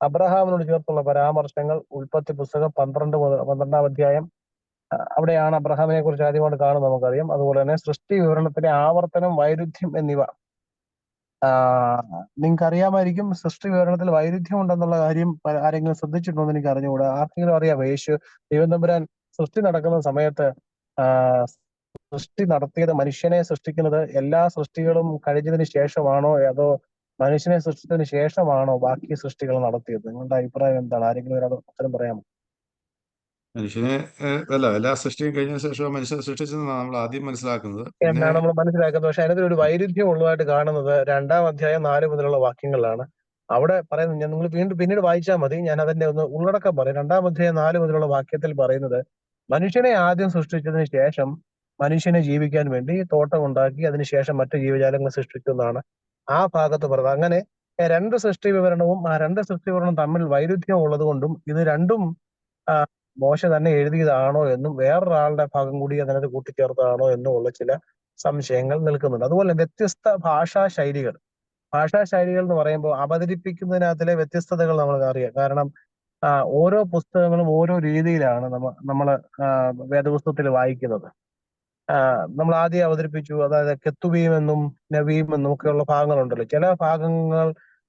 Speaker 3: അബ്രഹാമിനോട് ചേർത്തുള്ള പരാമർശങ്ങൾ ഉൽപ്പത്തി പുസ്തകം 12-ാം അധ്യായം അവിടെയാണ് അബ്രഹാമിനെ കുറിച്ച് ആദ്യമായിട്ട് കാണുന്നത് നമുക്കറിയാം. അതുപോലെ തന്നെ സൃഷ്ടി വിവരണത്തിലെ ആവർത്തനം, വൈരുദ്ധ്യം എന്നിവ നിങ്ങൾക്ക് അറിയാമായിരിക്കും. സൃഷ്ടി വിവരണത്തിൽ വൈരുദ്ധ്യം ഉണ്ടെന്നുള്ള കാര്യം ആരെങ്കിലും ശ്രദ്ധിച്ചിട്ടുണ്ടോ എന്ന് എനിക്ക് അറിഞ്ഞുകൂടാ. ആർക്കെങ്കിലും അറിയാമോ? ദൈവം തമ്പുരാൻ സൃഷ്ടി നടക്കുന്ന സമയത്ത് സൃഷ്ടി നടത്തിയത്, മനുഷ്യനെ സൃഷ്ടിക്കുന്നത് എല്ലാ സൃഷ്ടികളും കഴിഞ്ഞതിന് ശേഷമാണോ അതോ മനുഷ്യനെ സൃഷ്ടിച്ചതിന് ശേഷമാണോ ബാക്കി സൃഷ്ടികൾ നടത്തിയത്? നിങ്ങളുടെ അഭിപ്രായം എന്താണ്? ആരെങ്കിലും ഒരാൾ ഉത്തരം പറയാമോ?
Speaker 1: മനുഷ്യനെ അല്ല, എല്ലാ സൃഷ്ടിയും കഴിഞ്ഞ ശേഷം മനുഷ്യനെ സൃഷ്ടിച്ചെന്നാണ് നമ്മൾ ആദ്യം മനസ്സിലാക്കുന്നത്. പിന്നെ
Speaker 3: എന്നാണ് നമ്മൾ മനസ്സിലാക്കുന്നത്. പക്ഷെ അതിനകത്ത് ഒരു വൈരുദ്ധ്യം ഉള്ളതായിട്ട് കാണുന്നത് 2-ാം അധ്യായം 4 മുതലുള്ള വാക്യങ്ങളിലാണ്. അവിടെ പറയുന്നത്, നിങ്ങൾ പിന്നീട് വായിച്ചാൽ മതി, ഞാൻ അതിന്റെ ഒന്ന് ഉള്ളടക്കം പറയും. 2-ാം അധ്യായം 4 മുതലുള്ള വാക്യത്തിൽ പറയുന്നത്, മനുഷ്യനെ ആദ്യം സൃഷ്ടിച്ചതിന് ശേഷം മനുഷ്യനെ ജീവിക്കാൻ വേണ്ടി തോട്ടം ഉണ്ടാക്കി അതിനുശേഷം മറ്റു ജീവജാലങ്ങൾ സൃഷ്ടിച്ചു എന്നാണ് ആ ഭാഗത്ത് പറയുന്നത്. അങ്ങനെ രണ്ട് സൃഷ്ടി വിവരണവും ആ രണ്ട് സൃഷ്ടി വിവരണവും തമ്മിൽ വൈരുദ്ധ്യം ഉള്ളത് കൊണ്ടും ഇത് രണ്ടും മോശ തന്നെ എഴുതിയതാണോ എന്നും വേറൊരാളുടെ ഭാഗം കൂടി അതിനകത്ത് കൂട്ടിച്ചേർത്തതാണോ എന്നും ഉള്ള ചില സംശയങ്ങൾ നിൽക്കുന്നുണ്ട്. അതുപോലെ വ്യത്യസ്ത ഭാഷാ ശൈലികൾ എന്ന് പറയുമ്പോൾ അവതരിപ്പിക്കുന്നതിനകത്തിലെ വ്യത്യസ്തതകൾ നമുക്ക് അറിയാം. കാരണം ഓരോ പുസ്തകങ്ങളും ഓരോ രീതിയിലാണ് നമ്മള് വേദപുസ്തകത്തിൽ വായിക്കുന്നത്. നമ്മൾ ആദ്യം അവതരിപ്പിച്ചു, അതായത് കെത്തുബീം എന്നും നബീം എന്നും ഒക്കെയുള്ള ഭാഗങ്ങളുണ്ടല്ലോ. ചില ഭാഗങ്ങൾ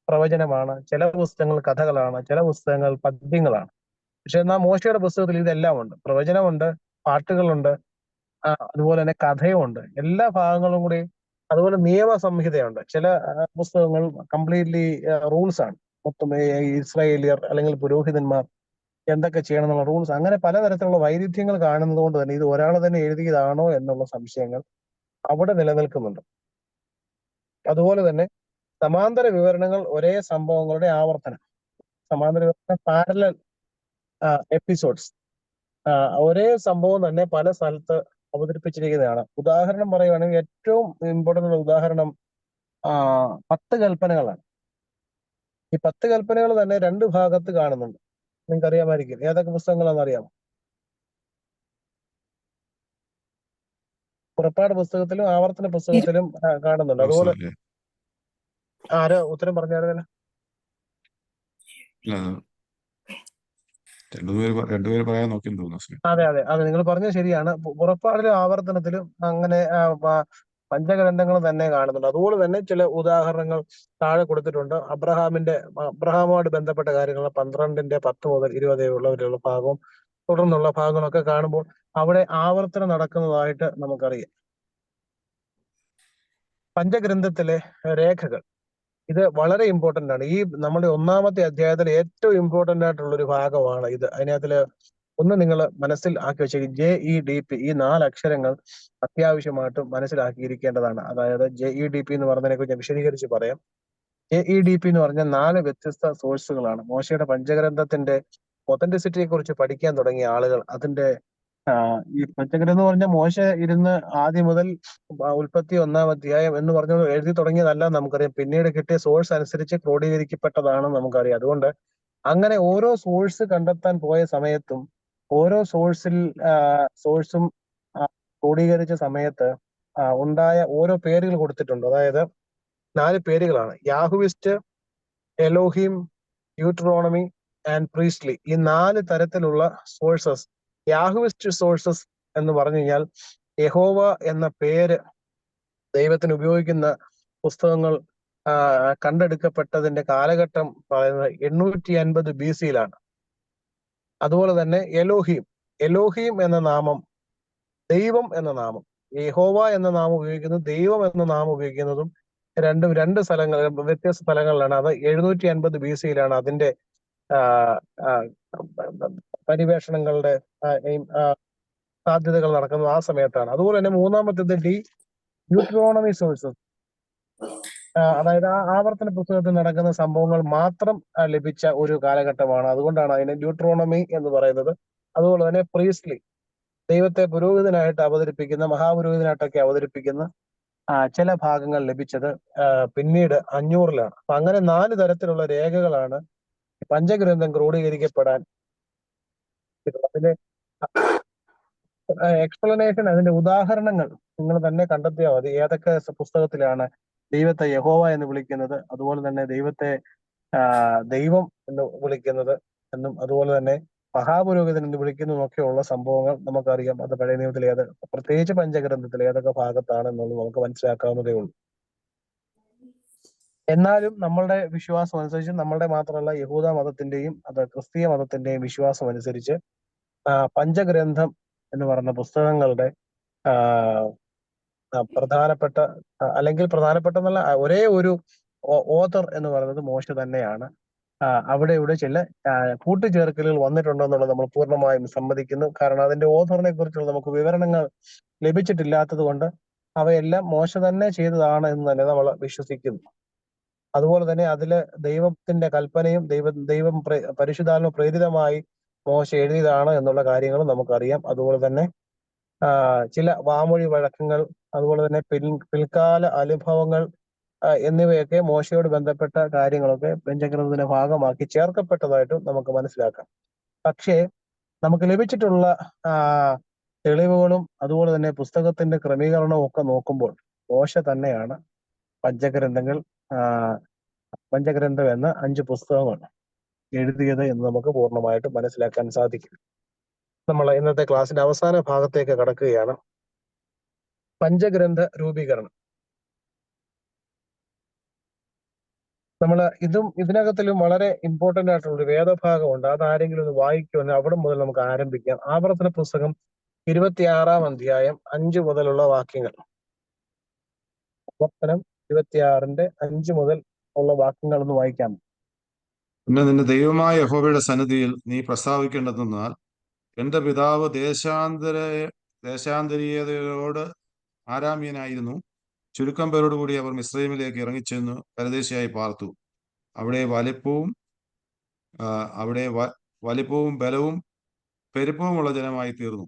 Speaker 3: പ്രവചനമാണ്, ചില പുസ്തകങ്ങൾ കഥകളാണ്, ചില പുസ്തകങ്ങൾ പദ്യങ്ങളാണ്. പക്ഷെ എന്നാൽ മോശയുടെ പുസ്തകത്തിൽ ഇതെല്ലാം ഉണ്ട്. പ്രവചനമുണ്ട്, പാട്ടുകളുണ്ട്, അതുപോലെ തന്നെ കഥയുമുണ്ട്, എല്ലാ ഭാഗങ്ങളും കൂടി. അതുപോലെ നിയമസംഹിതയുണ്ട്. ചില പുസ്തകങ്ങൾ കംപ്ലീറ്റ്ലി റൂൾസ് ആണ്, മൊത്തം ഇസ്രായേലിയർ അല്ലെങ്കിൽ പുരോഹിതന്മാർ എന്തൊക്കെ ചെയ്യണം എന്നുള്ള റൂൾസ്. അങ്ങനെ പലതരത്തിലുള്ള വൈരുദ്ധ്യങ്ങൾ കാണുന്നത് കൊണ്ട് തന്നെ ഇത് ഒരാൾ തന്നെ എഴുതിയതാണോ എന്നുള്ള സംശയങ്ങൾ അവിടെ നിലനിൽക്കുന്നുണ്ട്. അതുപോലെ തന്നെ സമാന്തര വിവരണങ്ങൾ, ഒരേ സംഭവങ്ങളുടെ ആവർത്തനം, സമാന്തര വിവരണം, പാരലൽ എപ്പിസോഡ്സ്, ഒരേ സംഭവം തന്നെ പല സ്ഥലത്ത് അവതരിപ്പിച്ചിരിക്കുന്നതാണ്. ഉദാഹരണം പറയുകയാണെങ്കിൽ ഏറ്റവും ഇമ്പോർട്ടൻ്റ് ഉദാഹരണം 10 കൽപ്പനകളാണ്. ഈ 10 കൽപ്പനകൾ തന്നെ 2 ഭാഗത്ത് കാണുന്നുണ്ട്. നിങ്ങൾക്ക് അറിയാമായിരിക്കും. ഏതൊക്കെ പുസ്തകങ്ങളാണെന്ന് അറിയാമോ? പുറപ്പാട് പുസ്തകത്തിലും ആവർത്തന പുസ്തകത്തിലും കാണുന്നുണ്ട്. അതുപോലെ ആരോ ഉത്തരം പറഞ്ഞായിരുന്നല്ലോ.
Speaker 1: രണ്ടുപേര് പറയാൻ നോക്കി തോന്നുന്നു.
Speaker 3: അതെ, നിങ്ങൾ പറഞ്ഞത് ശരിയാണ്. പുറപ്പാടിലും ആവർത്തനത്തിലും അങ്ങനെ പഞ്ചഗ്രന്ഥങ്ങൾ തന്നെ കാണുന്നുണ്ട്. അതുപോലെ തന്നെ ചില ഉദാഹരണങ്ങൾ താഴെ കൊടുത്തിട്ടുണ്ട്. അബ്രഹാമുമായിട്ട് ബന്ധപ്പെട്ട കാര്യങ്ങൾ 12-ന്റെ 10 മുതൽ 20 ഉള്ളവരുള്ള ഭാഗവും തുടർന്നുള്ള ഭാഗങ്ങളൊക്കെ കാണുമ്പോൾ അവിടെ ആവർത്തനം നടക്കുന്നതായിട്ട് നമുക്കറിയാം. പഞ്ചഗ്രന്ഥത്തിലെ രേഖകൾ, ഇത് വളരെ ഇമ്പോർട്ടന്റ് ആണ്. ഈ നമ്മുടെ 1-ാമത്തെ അധ്യായത്തിൽ ഏറ്റവും ഇമ്പോർട്ടന്റ് ആയിട്ടുള്ള ഒരു ഭാഗമാണ് ഇത്. അതിനകത്തില് ഒന്ന് നിങ്ങൾ മനസ്സിൽ ആക്കി വെച്ചേക്കും, JEDP, ഈ 4 അക്ഷരങ്ങൾ അത്യാവശ്യമായിട്ടും മനസ്സിലാക്കിയിരിക്കേണ്ടതാണ്. അതായത് JEDP എന്ന് പറഞ്ഞതിനെ കുറിച്ച് വിശദീകരിച്ച് പറയാം. JEDP എന്ന് പറഞ്ഞാൽ 4 വ്യത്യസ്ത സോഴ്സുകളാണ്. മോശയുടെ പഞ്ചഗ്രന്ഥത്തിന്റെ ഒതന്റിസിറ്റിയെ കുറിച്ച് പഠിക്കാൻ തുടങ്ങിയ ആളുകൾ അതിന്റെ ഈ പഞ്ചഗ്രന്ഥം എന്ന് പറഞ്ഞാൽ മോശ ഇരുന്ന് ആദ്യം മുതൽ ഉൽപ്പത്തി 1-ാം അധ്യായം എന്ന് പറഞ്ഞു എഴുതി തുടങ്ങിയതല്ല നമുക്കറിയാം. പിന്നീട് കിട്ടിയ സോഴ്സ് അനുസരിച്ച് ക്രോഡീകരിക്കപ്പെട്ടതാണെന്ന് നമുക്കറിയാം. അതുകൊണ്ട് അങ്ങനെ ഓരോ സോഴ്സ് കണ്ടെത്താൻ പോയ സമയത്തും ഓരോ സോഴ്സും ക്രോഡീകരിച്ച സമയത്ത് ഉണ്ടായ ഓരോ പേരുകൾ കൊടുത്തിട്ടുണ്ട്. അതായത് 4 പേരുകളാണ്: യാഹുവിസ്റ്റ്, എലോഹിം, യൂട്രോണമി ആൻഡ് പ്രീസ്റ്റ്ലി. ഈ 4 തരത്തിലുള്ള സോഴ്സസ്. യാഹുവിസ്റ്റ് സോഴ്സസ് എന്ന് പറഞ്ഞു കഴിഞ്ഞാൽ യഹോവ എന്ന പേര് ദൈവത്തിന് ഉപയോഗിക്കുന്ന പുസ്തകങ്ങൾ കണ്ടെടുക്കപ്പെട്ടതിന്റെ കാലഘട്ടം പറയുന്നത് 850 BC-യിലാണ്. അതുപോലെ തന്നെ എലോഹീം എന്ന നാമം, ദൈവം എന്ന നാമം, യഹോവ എന്ന നാമം ഉപയോഗിക്കുന്നതും ദൈവം എന്ന നാമം ഉപയോഗിക്കുന്നതും രണ്ട് സ്ഥലങ്ങൾ, വ്യത്യസ്ത സ്ഥലങ്ങളിലാണ്. അത് 750 BC-യിലാണ് അതിന്റെ പരിവേഷണങ്ങളുടെ സാധ്യതകൾ നടക്കുന്നത്. ആ സമയത്താണ്. അതുപോലെ തന്നെ 3-ാമത്തേത് യൂട്രോണമി സോഴ്സസ്, അതായത് ആവർത്തന പുസ്തകത്തിൽ നടക്കുന്ന സംഭവങ്ങൾ മാത്രം ലഭിച്ച ഒരു കാലഘട്ടമാണ്. അതുകൊണ്ടാണ് അതിനെ ന്യൂട്രോണമി എന്ന് പറയുന്നത്. അതുപോലെ തന്നെ പ്രീസ്റ്റ്ലി, ദൈവത്തെ പുരോഹിതനായിട്ട് അവതരിപ്പിക്കുന്ന, മഹാപുരോഹിതനായിട്ടൊക്കെ അവതരിപ്പിക്കുന്ന ചില ഭാഗങ്ങൾ ലഭിച്ചത് പിന്നീട് 500-ലാണ്. അപ്പൊ അങ്ങനെ 4 തരത്തിലുള്ള രേഖകളാണ് പഞ്ചഗ്രന്ഥം ക്രോഡീകരിക്കപ്പെടാൻ. അതിന്റെ എക്സ്പ്ലനേഷൻ, അതിന്റെ ഉദാഹരണങ്ങൾ നിങ്ങൾ തന്നെ കണ്ടെത്തിയാൽ മതി. ഏതൊക്കെ പുസ്തകത്തിലാണ് ദൈവത്തെ യഹോവ എന്ന് വിളിക്കുന്നത്, അതുപോലെ തന്നെ ദൈവത്തെ ദൈവം എന്ന് വിളിക്കുന്നത് എന്നും, അതുപോലെ തന്നെ മഹാപുരോഹിതൻ എന്ന് വിളിക്കുന്നതൊക്കെയുള്ള സംഭവങ്ങൾ നമുക്കറിയാം. അത് പഴയ നിയമത്തിൽ പ്രത്യേകിച്ച് പഞ്ചഗ്രന്ഥത്തിൽ ഏതൊക്കെ ഭാഗത്താണ് എന്നുള്ളത് നമുക്ക് മനസ്സിലാക്കാവുന്നതേ ഉള്ളൂ. എന്നാലും നമ്മളുടെ വിശ്വാസം അനുസരിച്ച്, നമ്മളുടെ മാത്രമല്ല യഹൂദ മതത്തിന്റെയും ക്രിസ്തീയ മതത്തിന്റെയും വിശ്വാസം അനുസരിച്ച് പഞ്ചഗ്രന്ഥം എന്ന് പറയുന്ന പുസ്തകങ്ങളുടെ പ്രധാനപ്പെട്ട എന്നല്ല, ഒരേ ഒരു ഓതർ എന്ന് പറയുന്നത് മോശ തന്നെയാണ്. അവിടെ ഇവിടെ ചില കൂട്ടിച്ചേർക്കലുകൾ വന്നിട്ടുണ്ടോ എന്നുള്ളത് നമ്മൾ പൂർണ്ണമായും സമ്മതിക്കുന്നു. കാരണം അതിന്റെ ഓഥറിനെ കുറിച്ചുള്ള നമുക്ക് വിവരണങ്ങൾ ലഭിച്ചിട്ടില്ലാത്തത് കൊണ്ട് അവയെല്ലാം മോശ തന്നെ ചെയ്തതാണ് എന്ന് തന്നെ നമ്മൾ വിശ്വസിക്കുന്നു. അതുപോലെ തന്നെ അതില് ദൈവത്തിന്റെ കൽപ്പനയും ദൈവം പരിശുദ്ധാത്മ പ്രേരിതമായി മോശ എഴുതിയതാണ് എന്നുള്ള കാര്യങ്ങളും നമുക്കറിയാം. അതുപോലെ തന്നെ ചില വാമൊഴി വഴക്കങ്ങൾ, അതുപോലെ തന്നെ പിൽക്കാല അനുഭവങ്ങൾ എന്നിവയൊക്കെ മോശയോട് ബന്ധപ്പെട്ട കാര്യങ്ങളൊക്കെ പഞ്ചഗ്രന്ഥത്തിന്റെ ഭാഗമാക്കി ചേർക്കപ്പെട്ടതായിട്ടും നമുക്ക് മനസ്സിലാക്കാം. പക്ഷേ നമുക്ക് ലഭിച്ചിട്ടുള്ള തെളിവുകളും അതുപോലെ തന്നെ പുസ്തകത്തിന്റെ ക്രമീകരണവും ഒക്കെ നോക്കുമ്പോൾ മോശ തന്നെയാണ് പഞ്ചഗ്രന്ഥം എന്ന 5 പുസ്തകങ്ങൾ എഴുതിയത് എന്ന് നമുക്ക് പൂർണ്ണമായിട്ടും മനസ്സിലാക്കാൻ സാധിക്കും. നമ്മൾ ഇന്നത്തെ ക്ലാസ്സിന്റെ അവസാന ഭാഗത്തേക്ക് കടക്കുകയാണ്. പഞ്ചഗ്രന്ഥ രൂപീകരണം. നമ്മൾ ഇതിനകത്തിലും വളരെ ഇമ്പോർട്ടന്റ് ആയിട്ടുള്ള ഒരു വേദഭാഗമുണ്ട്. അതാരെങ്കിലും ഒന്ന് വായിക്കുമെന്ന് അവിടെ മുതൽ നമുക്ക് ആരംഭിക്കാം. ആവർത്തന പുസ്തകം 26-ാം അധ്യായം 5 മുതലുള്ള വാക്യങ്ങൾ. ആവർത്തനം 26-ന്റെ 5 മുതൽ ഉള്ള വാക്യങ്ങൾ ഒന്ന് വായിക്കാം.
Speaker 1: പിന്നെ നിന്റെ ദൈവമായ യഹോവയുടെ സന്നിധിയിൽ നീ പ്രസ്താവിക്കേണ്ടതെന്നാൽ, എന്റെ പിതാവ് ദേശാന്തരീയതയോട് ആരാമ്യനായിരുന്നു. ചുരുക്കം പേരോടുകൂടി അവർ മിസ്രൈമിലേക്ക് ഇറങ്ങിച്ചെന്നു പരദേശിയായി പാർത്തു. അവിടെ വലിപ്പവും ബലവും പെരുപ്പവുമുള്ള ജനമായി തീർന്നു.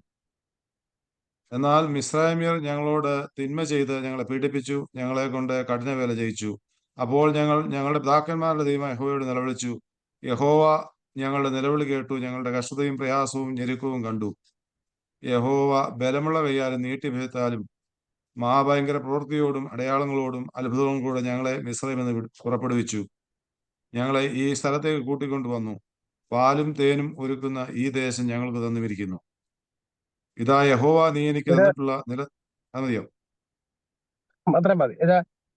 Speaker 1: എന്നാൽ മിസ്രൈമ്യർ ഞങ്ങളോട് തിന്മ ചെയ്ത് ഞങ്ങളെ പീഡിപ്പിച്ചു, ഞങ്ങളെ കൊണ്ട് കഠിനവേല ചെയ്യിച്ചു. അപ്പോൾ ഞങ്ങൾ ഞങ്ങളുടെ പിതാക്കന്മാരുടെ ദൈവം യഹോവയോട് നിലവിളിച്ചു. യഹോവ ഞങ്ങളുടെ നിലവിളി കേട്ടു. ഞങ്ങളുടെ കഷ്ടതയും പ്രയാസവും ഞെരുക്കവും കണ്ടു. യഹോവ ബലമുള്ള കൈയാലും നീട്ടിഭയത്താലും മഹാഭയങ്കര പ്രവൃത്തിയോടും അടയാളങ്ങളോടും അത്ഭുതങ്ങളോടെ ഞങ്ങളെ മിസ്രൈമിൽ നിന്ന് പുറപ്പെടുവിച്ചു. ഞങ്ങളെ ഈ സ്ഥലത്തേക്ക് കൂട്ടിക്കൊണ്ടുവന്നു. പാലും തേനും ഒരുക്കുന്ന ഈ ദേശം ഞങ്ങൾക്ക് തന്നുമിരിക്കുന്നു. ഇതാ യഹോവ നീ എനിക്ക് തന്നിട്ടുള്ള മതിയോ?
Speaker 3: അത്രയും മതി.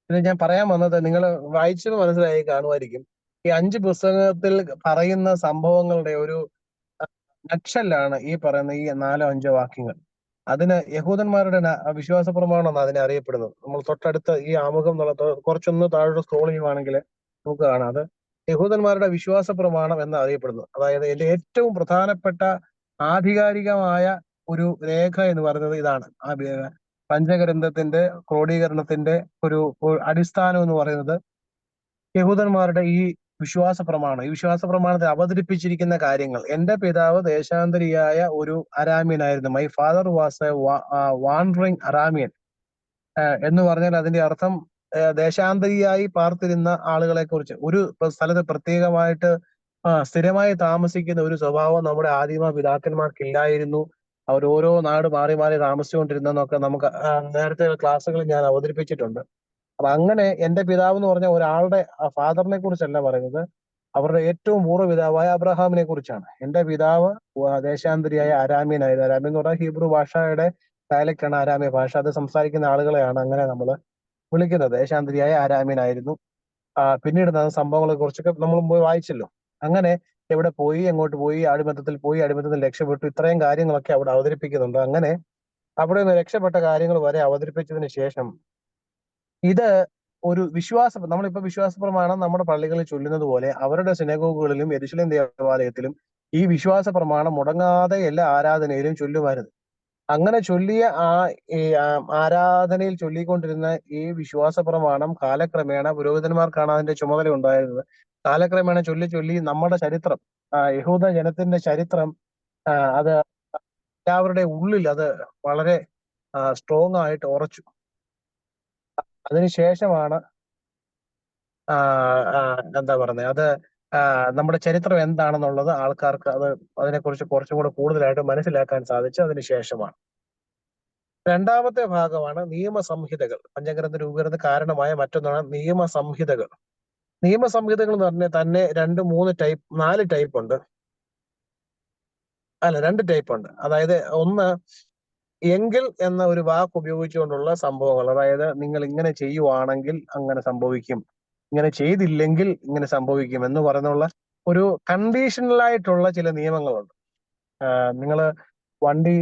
Speaker 3: ഇത് ഞാൻ പറയാൻ വന്നത് നിങ്ങൾ വായിച്ചത് മനസ്സിലായി കാണുമായിരിക്കും. ഈ 5 പുസ്തകത്തിൽ പറയുന്ന സംഭവങ്ങളുടെ ഒരു നക്ഷലാണ് ഈ പറയുന്ന ഈ 4-5 വാക്യങ്ങൾ. അതിന് യഹൂദന്മാരുടെ വിശ്വാസ പ്രമാണം എന്നാണ് അതിനെ അറിയപ്പെടുന്നത്. നമ്മൾ തൊട്ടടുത്ത ഈ ആമുഖം എന്നുള്ള കുറച്ചൊന്ന് താഴോട്ട് സ്ക്രോൾ ചെയ്യുവാണെങ്കിൽ നമുക്ക് കാണാം. അത് യഹൂദന്മാരുടെ വിശ്വാസ പ്രമാണം എന്ന് അറിയപ്പെടുന്നത്. അതായത് ഇതിന്റെ ഏറ്റവും പ്രധാനപ്പെട്ട ആധികാരികമായ ഒരു രേഖ എന്ന് പറയുന്നത് ഇതാണ്. പഞ്ചഗ്രന്ഥത്തിന്റെ ക്രോഡീകരണത്തിന്റെ ഒരു അടിസ്ഥാനം എന്ന് പറയുന്നത് യഹൂദന്മാരുടെ ഈ വിശ്വാസ പ്രമാണം. ഈ വിശ്വാസ പ്രമാണത്തിൽ അവതരിപ്പിച്ചിരിക്കുന്ന കാര്യങ്ങൾ, എന്റെ പിതാവ് ദേശാന്തരിയായ ഒരു അരാമ്യനായിരുന്നു. My father was a wandering Aramean എന്ന് പറഞ്ഞാൽ അതിന്റെ അർത്ഥം ദേശാന്തരിയായി പാർത്തിരുന്ന ആളുകളെ കുറിച്ച്, ഒരു സ്ഥലത്ത് പ്രത്യേകമായിട്ട് സ്ഥിരമായി താമസിക്കുന്ന ഒരു സ്വഭാവം നമ്മുടെ ആദിമ പിതാക്കന്മാർക്കില്ലായിരുന്നു. അവർ ഓരോ നാട് മാറി മാറി താമസിച്ചുകൊണ്ടിരുന്നെന്നൊക്കെ നമുക്ക് നേരത്തെ ക്ലാസ്സുകളിൽ ഞാൻ അവതരിപ്പിച്ചിട്ടുണ്ട്. അപ്പൊ അങ്ങനെ എന്റെ പിതാവ് എന്ന് പറഞ്ഞ ഒരാളുടെ ഫാദറിനെ കുറിച്ചല്ല പറയുന്നത്, അവരുടെ ഏറ്റവും പൂർവ്വപിതാവായ അബ്രഹാമിനെ കുറിച്ചാണ്. എന്റെ പിതാവ് ദേശാന്തരിയായ അരാമ്യനായിരുന്നു. അരാമ്യം എന്ന് പറഞ്ഞാൽ ഹീബ്രു ഭാഷയുടെ ഡയലക്റ്റ് ആണ് അരാമ്യ ഭാഷ. അത് സംസാരിക്കുന്ന ആളുകളെയാണ് അങ്ങനെ നമ്മൾ വിളിക്കുന്നത്. ദേശാന്തരിയായ അരാമ്യനായിരുന്നു. പിന്നീട് സംഭവങ്ങളെ കുറിച്ചൊക്കെ നമ്മൾ പോയി വായിച്ചല്ലോ. അങ്ങനെ എവിടെ പോയി, എങ്ങോട്ട് പോയി, അടിമത്തത്തിൽ പോയി, അടിമത്തത്തിൽ രക്ഷപ്പെട്ടു, ഇത്രയും കാര്യങ്ങളൊക്കെ അവിടെ അവതരിപ്പിക്കുന്നുണ്ട്. അങ്ങനെ അവിടെ നിന്ന് രക്ഷപ്പെട്ട കാര്യങ്ങൾ വരെ അവതരിപ്പിച്ചതിന് ശേഷം ഇത് ഒരു നമ്മളിപ്പോ വിശ്വാസ പ്രമാണം നമ്മുടെ പള്ളികളിൽ ചൊല്ലുന്നത് പോലെ അവരുടെ സിനഗോഗുകളിലും യെരുശലേം ദേവാലയത്തിലും ഈ വിശ്വാസ പ്രമാണം മുടങ്ങാതെ എല്ലാ ആരാധനയിലും ചൊല്ലുമായിരുന്നു. അങ്ങനെ ചൊല്ലിയ ആരാധനയിൽ ചൊല്ലിക്കൊണ്ടിരുന്ന ഈ വിശ്വാസ പ്രമാണം കാലക്രമേണ പുരോഹിതന്മാർക്കാണ് അതിന്റെ ചുമതല ഉണ്ടായിരുന്നത്. കാലക്രമേണ ചൊല്ലി നമ്മുടെ ചരിത്രം, യഹൂദ ജനത്തിന്റെ ചരിത്രം, അത് എല്ലാവരുടെ ഉള്ളിൽ അത് വളരെ സ്ട്രോങ് ആയിട്ട് ഉറച്ചു. അതിനുശേഷമാണ് എന്താ പറയുന്നത്, അത് നമ്മുടെ ചരിത്രം എന്താണെന്നുള്ളത് ആൾക്കാർക്ക് അതിനെക്കുറിച്ച് കുറച്ചും കൂടെ കൂടുതലായിട്ട് മനസ്സിലാക്കാൻ സാധിച്ചു. അതിനുശേഷമാണ് രണ്ടാമത്തെ ഭാഗമാണ് നിയമസംഹിതകൾ. പഞ്ചഗ്രന്ഥ രൂപീകരണത്തിന് കാരണമായ മറ്റൊന്നാണ് നിയമസംഹിതകൾ. നിയമസംഹിതകൾ എന്ന് പറഞ്ഞാൽ തന്നെ 4 ടൈപ്പ് ഉണ്ട്. 2 ടൈപ്പ് ഉണ്ട്. അതായത് ഒന്ന്, എങ്കിൽ എന്ന ഒരു വാക്ക് ഉപയോഗിച്ചുകൊണ്ടുള്ള സംഭവങ്ങൾ. അതായത് നിങ്ങൾ ഇങ്ങനെ ചെയ്യുവാണെങ്കിൽ അങ്ങനെ സംഭവിക്കും, ഇങ്ങനെ ചെയ്തില്ലെങ്കിൽ ഇങ്ങനെ സംഭവിക്കും എന്ന് പറയുന്നുള്ള ഒരു കണ്ടീഷണലായിട്ടുള്ള ചില നിയമങ്ങളുണ്ട്. നിങ്ങൾ വണ്ടി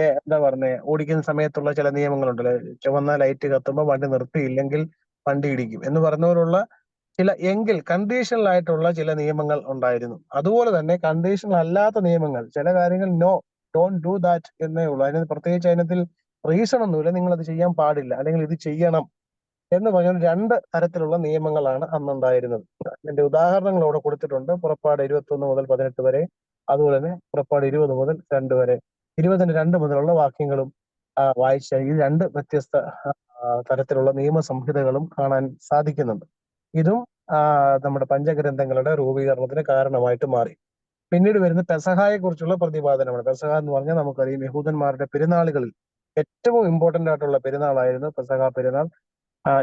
Speaker 3: എന്താ പറയുന്നത് ഓടിക്കുന്ന സമയത്തുള്ള ചില നിയമങ്ങളുണ്ടല്ലോ. ചുവന്ന ലൈറ്റ് കത്തുമ്പോൾ വണ്ടി നിർത്തിയില്ലെങ്കിൽ വണ്ടി ഇടിക്കും എന്ന് പറഞ്ഞവരുള്ള ചില എങ്കിൽ കണ്ടീഷണൽ ആയിട്ടുള്ള ചില നിയമങ്ങൾ ഉണ്ടായിരുന്നു. അതുപോലെ തന്നെ കണ്ടീഷണൽ അല്ലാത്ത നിയമങ്ങൾ, ചില കാര്യങ്ങൾ നോ, ഡോണ്ട് ഡു ദാറ്റ് എന്നേ ഉള്ളൂ. അതിന് പ്രത്യേകിച്ച് അതിനകത്തിൽ റീസൺ ഒന്നുമില്ല, നിങ്ങൾ അത് ചെയ്യാൻ പാടില്ല അല്ലെങ്കിൽ ഇത് ചെയ്യണം എന്ന് പറഞ്ഞ 2 തരത്തിലുള്ള നിയമങ്ങളാണ് അന്നുണ്ടായിരുന്നത്. അതിന്റെ ഉദാഹരണങ്ങൾ ഇവിടെ കൊടുത്തിട്ടുണ്ട്. പുറപ്പാട് 21 മുതൽ 18 വരെ, അതുപോലെ തന്നെ പുറപ്പാട് 20 മുതൽ 2 വരെ, 22 മുതലുള്ള വാക്യങ്ങളും വായിച്ചാൽ ഈ 2 വ്യത്യസ്ത തരത്തിലുള്ള നിയമസംഹിതകളും കാണാൻ സാധിക്കുന്നുണ്ട്. ഇതും നമ്മുടെ പഞ്ചഗ്രന്ഥങ്ങളുടെ രൂപീകരണത്തിന് കാരണമായിട്ട് മാറി. പിന്നീട് വരുന്ന പെസഹായെ കുറിച്ചുള്ള പ്രതിപാദനമാണ്. പെസഹ എന്ന് പറഞ്ഞാൽ നമുക്കറിയാം യഹൂദന്മാരുടെ പെരുന്നാളുകളിൽ ഏറ്റവും ഇമ്പോർട്ടന്റ് ആയിട്ടുള്ള പെരുന്നാളായിരുന്നു പെസഹ പെരുന്നാൾ.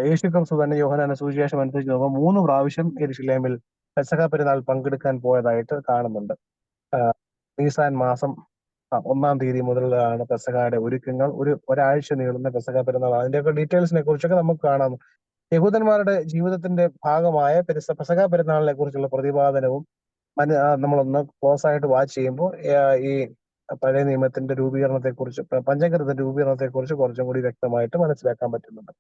Speaker 3: യേശു ക്രിസ്തു തന്നെ യോഹന്നാന്റെ സുവിശേഷം അനുസരിച്ച് നോക്കുമ്പോൾ 3 പ്രാവശ്യം യെരുശലേമിൽ പെസഹ പെരുന്നാൾ പങ്കെടുക്കാൻ പോയതായിട്ട് കാണുന്നുണ്ട്. നീസാൻ മാസം 1-ാം തീയതി മുതലാണ് പെസഹയുടെ ഒരുക്കങ്ങൾ. ഒരാഴ്ച നീളുന്ന പെസഹ പെരുന്നാൾ. അതിന്റെയൊക്കെ ഡീറ്റെയിൽസിനെ കുറിച്ചൊക്കെ നമുക്ക് കാണാം. യഹൂദന്മാരുടെ ജീവിതത്തിന്റെ ഭാഗമായ പെസഹ പെരുന്നാളിനെ കുറിച്ചുള്ള പ്രതിപാദനവും നമ്മളൊന്ന് ക്ലോസ് ആയിട്ട് വാച്ച് ചെയ്യുമ്പോൾ ഈ പഴയ നിയമത്തിന്റെ രൂപീകരണത്തെ കുറിച്ച്, പഞ്ചഗ്രന്ഥത്തിന്റെ രൂപീകരണത്തെ കുറിച്ച് കുറച്ചും കൂടി വ്യക്തമായിട്ട് മനസ്സിലാക്കാൻ പറ്റുന്നുണ്ട്.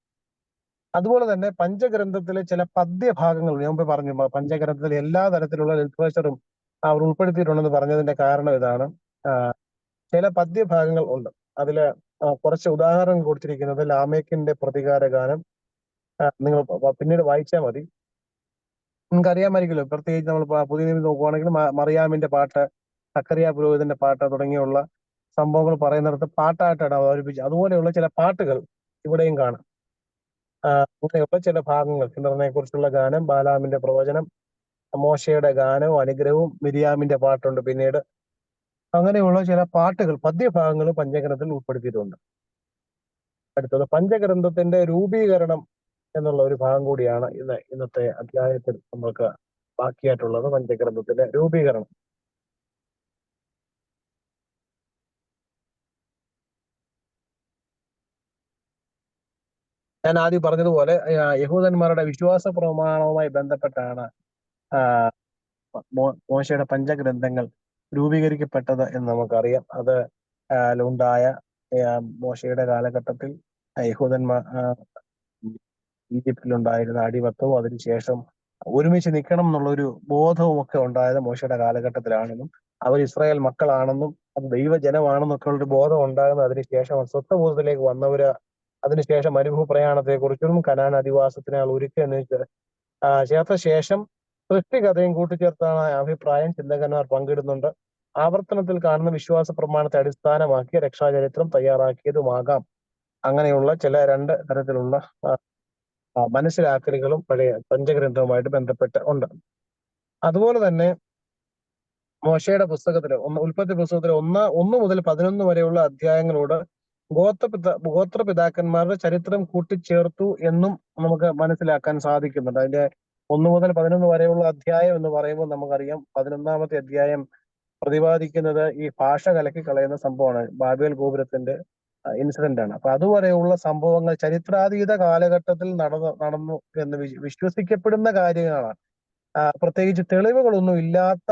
Speaker 3: അതുപോലെ തന്നെ പഞ്ചഗ്രന്ഥത്തിലെ ചില പദ്യഭാഗങ്ങൾ ഞാൻ മുമ്പ് പറഞ്ഞു, പഞ്ചഗ്രന്ഥത്തിലെ എല്ലാ തരത്തിലുള്ള ലിറ്ററേച്ചറും അവർ ഉൾപ്പെടുത്തിയിട്ടുണ്ടെന്ന് പറഞ്ഞതിന്റെ കാരണം ഇതാണ്. ചില പദ്യഭാഗങ്ങൾ ഉണ്ട്. അതില് കുറച്ച് ഉദാഹരണങ്ങൾ കൊടുത്തിരിക്കുന്നത് ലാമേക്കിന്റെ പ്രതികാര ഗാനം. നിങ്ങൾ പിന്നീട് വായിച്ചാൽ മതി, നിങ്ങൾക്ക് അറിയാമായിരിക്കുമല്ലോ. പ്രത്യേകിച്ച് നമ്മൾ പുതിയ നിയമം നോക്കുവാണെങ്കിൽ മറിയാമിന്റെ പാട്ട്, സക്കറിയ പുരോഹിതന്റെ പാട്ട് തുടങ്ങിയുള്ള സംഭവങ്ങൾ പറയുന്നിടത്ത് പാട്ടായിട്ടാണ് അവതരിപ്പിച്ചത്. അതുപോലെയുള്ള ചില പാട്ടുകൾ ഇവിടെയും കാണാം. അങ്ങനെയുള്ള ചില ഭാഗങ്ങൾ, കിണറിനെ കുറിച്ചുള്ള ഗാനം, ബാലാമിന്റെ പ്രവചനം, മോശയുടെ ഗാനവും അനുഗ്രഹവും, മിരിയാമിന്റെ പാട്ടുണ്ട് പിന്നീട്. അങ്ങനെയുള്ള ചില പാട്ടുകൾ, പദ്യഭാഗങ്ങൾ പഞ്ചഗ്രന്ഥത്തിൽ ഉൾപ്പെടുത്തിയിട്ടുണ്ട്. അടുത്തത് പഞ്ചഗ്രന്ഥത്തിന്റെ രൂപീകരണം എന്നുള്ള ഒരു ഭാഗം കൂടിയാണ് ഇന്നത്തെ അധ്യായത്തിൽ നമുക്ക് ബാക്കിയായിട്ടുള്ളത്. പഞ്ചഗ്രന്ഥത്തിന്റെ രൂപീകരണം. ഞാൻ ആദ്യം പറഞ്ഞതുപോലെ യഹൂദന്മാരുടെ വിശ്വാസ പ്രമാണവുമായി ബന്ധപ്പെട്ടാണ് മോശയുടെ പഞ്ചഗ്രന്ഥങ്ങൾ രൂപീകരിക്കപ്പെട്ടത് എന്ന് നമുക്കറിയാം. അത് ഉണ്ടായ മോശയുടെ കാലഘട്ടത്തിൽ യഹൂദന്മാർ ഈജിപ്തിലുണ്ടായിരുന്ന അടിമത്തവും അതിനുശേഷം ഒരുമിച്ച് നിൽക്കണം എന്നുള്ളൊരു ബോധവും ഒക്കെ ഉണ്ടായത് മോശയുടെ കാലഘട്ടത്തിലാണെന്നും അവർ ഇസ്രായേൽ മക്കളാണെന്നും അത് ദൈവജനമാണെന്നൊക്കെ ഉള്ളൊരു ബോധം ഉണ്ടാകുന്നത് അതിനുശേഷം സ്വത്വബോധത്തിലേക്ക് വന്നവര് അതിനുശേഷം മരുഭൂ പ്രയാണത്തെക്കുറിച്ചും കനാൻ അധിവാസത്തിനാൾ ഒരുക്കിയെന്ന് ചേർത്ത ശേഷം സൃഷ്ടികഥയും കൂട്ടിച്ചേർത്താണ് അഭിപ്രായം ചിന്തകന്മാർ പങ്കിടുന്നുണ്ട്. ആവർത്തനത്തിൽ കാണുന്ന വിശ്വാസ പ്രമാണത്തെ അടിസ്ഥാനമാക്കിയ രക്ഷാചരിത്രം തയ്യാറാക്കിയതുമാകാം. അങ്ങനെയുള്ള ചില 2 തരത്തിലുള്ള മനസ്സിലാക്കലുകളും പഴയ പഞ്ചഗ്രന്ഥവുമായിട്ട് ബന്ധപ്പെട്ട് ഉണ്ട്. അതുപോലെ തന്നെ മോശയുടെ പുസ്തകത്തില് ഉൽപ്പത്തി പുസ്തകത്തിലെ 1 മുതൽ 11 വരെയുള്ള അധ്യായങ്ങളോട് ഗോത്രപിതാക്കന്മാരുടെ ചരിത്രം കൂട്ടിച്ചേർത്തു എന്നും നമുക്ക് മനസ്സിലാക്കാൻ സാധിക്കുന്നുണ്ട്. അതിന്റെ 1 മുതൽ 11 വരെയുള്ള അധ്യായം എന്ന് പറയുമ്പോൾ നമുക്കറിയാം 11ാമത്തെ അധ്യായം പ്രതിപാദിക്കുന്നത് ഈ ഭാഷ കലക്കി കളയുന്ന സംഭവമാണ്. ബാബേൽ ഗോപുരത്തിന്റെ ഇൻസിഡന്റ് ആണ്. അപ്പൊ അതുവരെയുള്ള സംഭവങ്ങൾ ചരിത്രാതീത കാലഘട്ടത്തിൽ നടന്നു എന്ന് വിശ്വസിക്കപ്പെടുന്ന കാര്യങ്ങളാണ്. പ്രത്യേകിച്ച് തെളിവുകളൊന്നും ഇല്ലാത്ത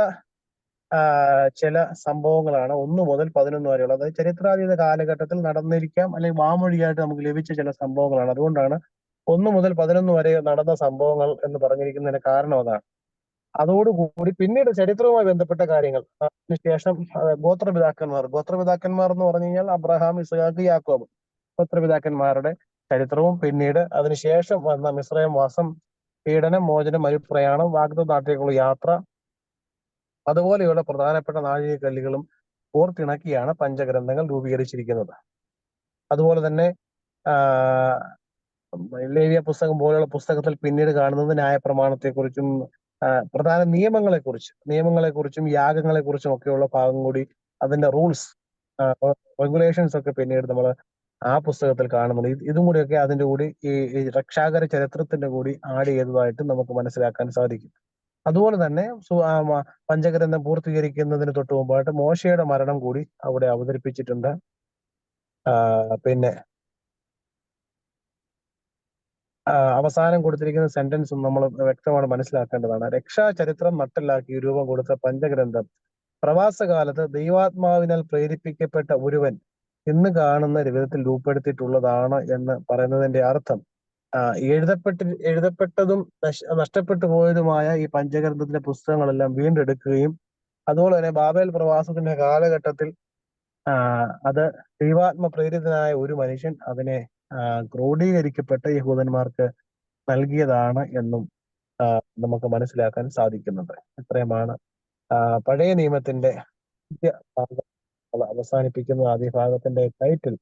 Speaker 3: ചില സംഭവങ്ങളാണ് 1 മുതൽ 11 വരെയുള്ള, അതായത് ചരിത്രാതീത കാലഘട്ടത്തിൽ നടന്നിരിക്കാം അല്ലെങ്കിൽ വാമൊഴിയായിട്ട് നമുക്ക് ലഭിച്ച ചില സംഭവങ്ങളാണ്. അതുകൊണ്ടാണ് 1 മുതൽ 11 വരെ നടന്ന സംഭവങ്ങൾ എന്ന് പറഞ്ഞിരിക്കുന്നതിന് കാരണം അതാണ്. അതോടുകൂടി പിന്നീട് ചരിത്രവുമായി ബന്ധപ്പെട്ട കാര്യങ്ങൾ, അതിനുശേഷം ഗോത്രപിതാക്കന്മാർ എന്ന് പറഞ്ഞു കഴിഞ്ഞാൽ അബ്രഹാം, ഇസ്ഹാക്ക്, യാക്കോബ്, ഗോത്രപിതാക്കന്മാരുടെ ചരിത്രവും പിന്നീട് അതിനുശേഷം വന്ന മിസ്രൈം വാസം, പീഡനം, മോചനം, മരുപ്രയാണം, വാഗ്ദത്ത നാട്ടിലേക്കുള്ള യാത്ര, അതുപോലെയുള്ള പ്രധാനപ്പെട്ട നാഴികക്കല്ലുകളും ഓർത്തിണക്കിയാണ് പഞ്ചഗ്രന്ഥങ്ങൾ രൂപീകരിച്ചിരിക്കുന്നത്. അതുപോലെ തന്നെ ലേവ്യ പുസ്തകം പോലെയുള്ള പുസ്തകത്തിൽ പിന്നീട് കാണുന്നത് ന്യായപ്രമാണത്തെക്കുറിച്ചും പ്രധാന നിയമങ്ങളെക്കുറിച്ചും യാഗങ്ങളെക്കുറിച്ചും ഒക്കെയുള്ള ഭാഗം കൂടി, അതിന്റെ റൂൾസ്, റെഗുലേഷൻസ് ഒക്കെ പിന്നീട് നമ്മൾ ആ പുസ്തകത്തിൽ കാണുന്നുണ്ട്. ഇതും കൂടിയൊക്കെ അതിന്റെ കൂടി ഈ രക്ഷാകര ചരിത്രത്തിന്റെ കൂടി ആഡ് ചെയ്തതായിട്ട് നമുക്ക് മനസ്സിലാക്കാൻ സാധിക്കും. അതുപോലെ തന്നെ പഞ്ചഗ്രന്ഥം പൂർത്തീകരിക്കുന്നതിന് തൊട്ട് മുമ്പായിട്ട് മോശയുടെ മരണം കൂടി അവിടെ അവതരിപ്പിച്ചിട്ടുണ്ട്. പിന്നെ അവസാനം കൊടുത്തിരിക്കുന്ന സെന്റൻസും നമ്മൾ വ്യക്തമാണ് മനസ്സിലാക്കേണ്ടതാണ്. രക്ഷാചരിത്രം നട്ടലാക്കി രൂപം കൊടുത്ത പഞ്ചഗ്രന്ഥം പ്രവാസകാലത്ത് ദൈവാത്മാവിനാൽ പ്രേരിപ്പിക്കപ്പെട്ട ഒരുവൻ ഇന്ന് കാണുന്ന വിധത്തിൽ രൂപപ്പെടുത്തിയിട്ടുള്ളതാണ് എന്ന് പറയുന്നതിന്റെ അർത്ഥം എഴുതപ്പെട്ടതും നഷ്ടപ്പെട്ടു പോയതുമായ ഈ പഞ്ചഗ്രന്ഥത്തിലെ പുസ്തകങ്ങളെല്ലാം വീണ്ടെടുക്കുകയും അതുപോലെ തന്നെ ബാബേൽ പ്രവാസത്തിന്റെ കാലഘട്ടത്തിൽ അത് ദൈവാത്മ പ്രേരിതനായ ഒരു മനുഷ്യൻ അതിനെ ക്രോഡീകരിക്കപ്പെട്ട യഹൂദന്മാർക്ക് നൽകിയതാണ് എന്നും നമുക്ക് മനസ്സിലാക്കാൻ സാധിക്കുന്നുണ്ട്. ഇത്രയുമാണ് പഴയ നിയമത്തിന്റെ അവസാനിപ്പിക്കുന്ന ആദ്യ ഭാഗത്തിന്റെ ടൈറ്റിൽ.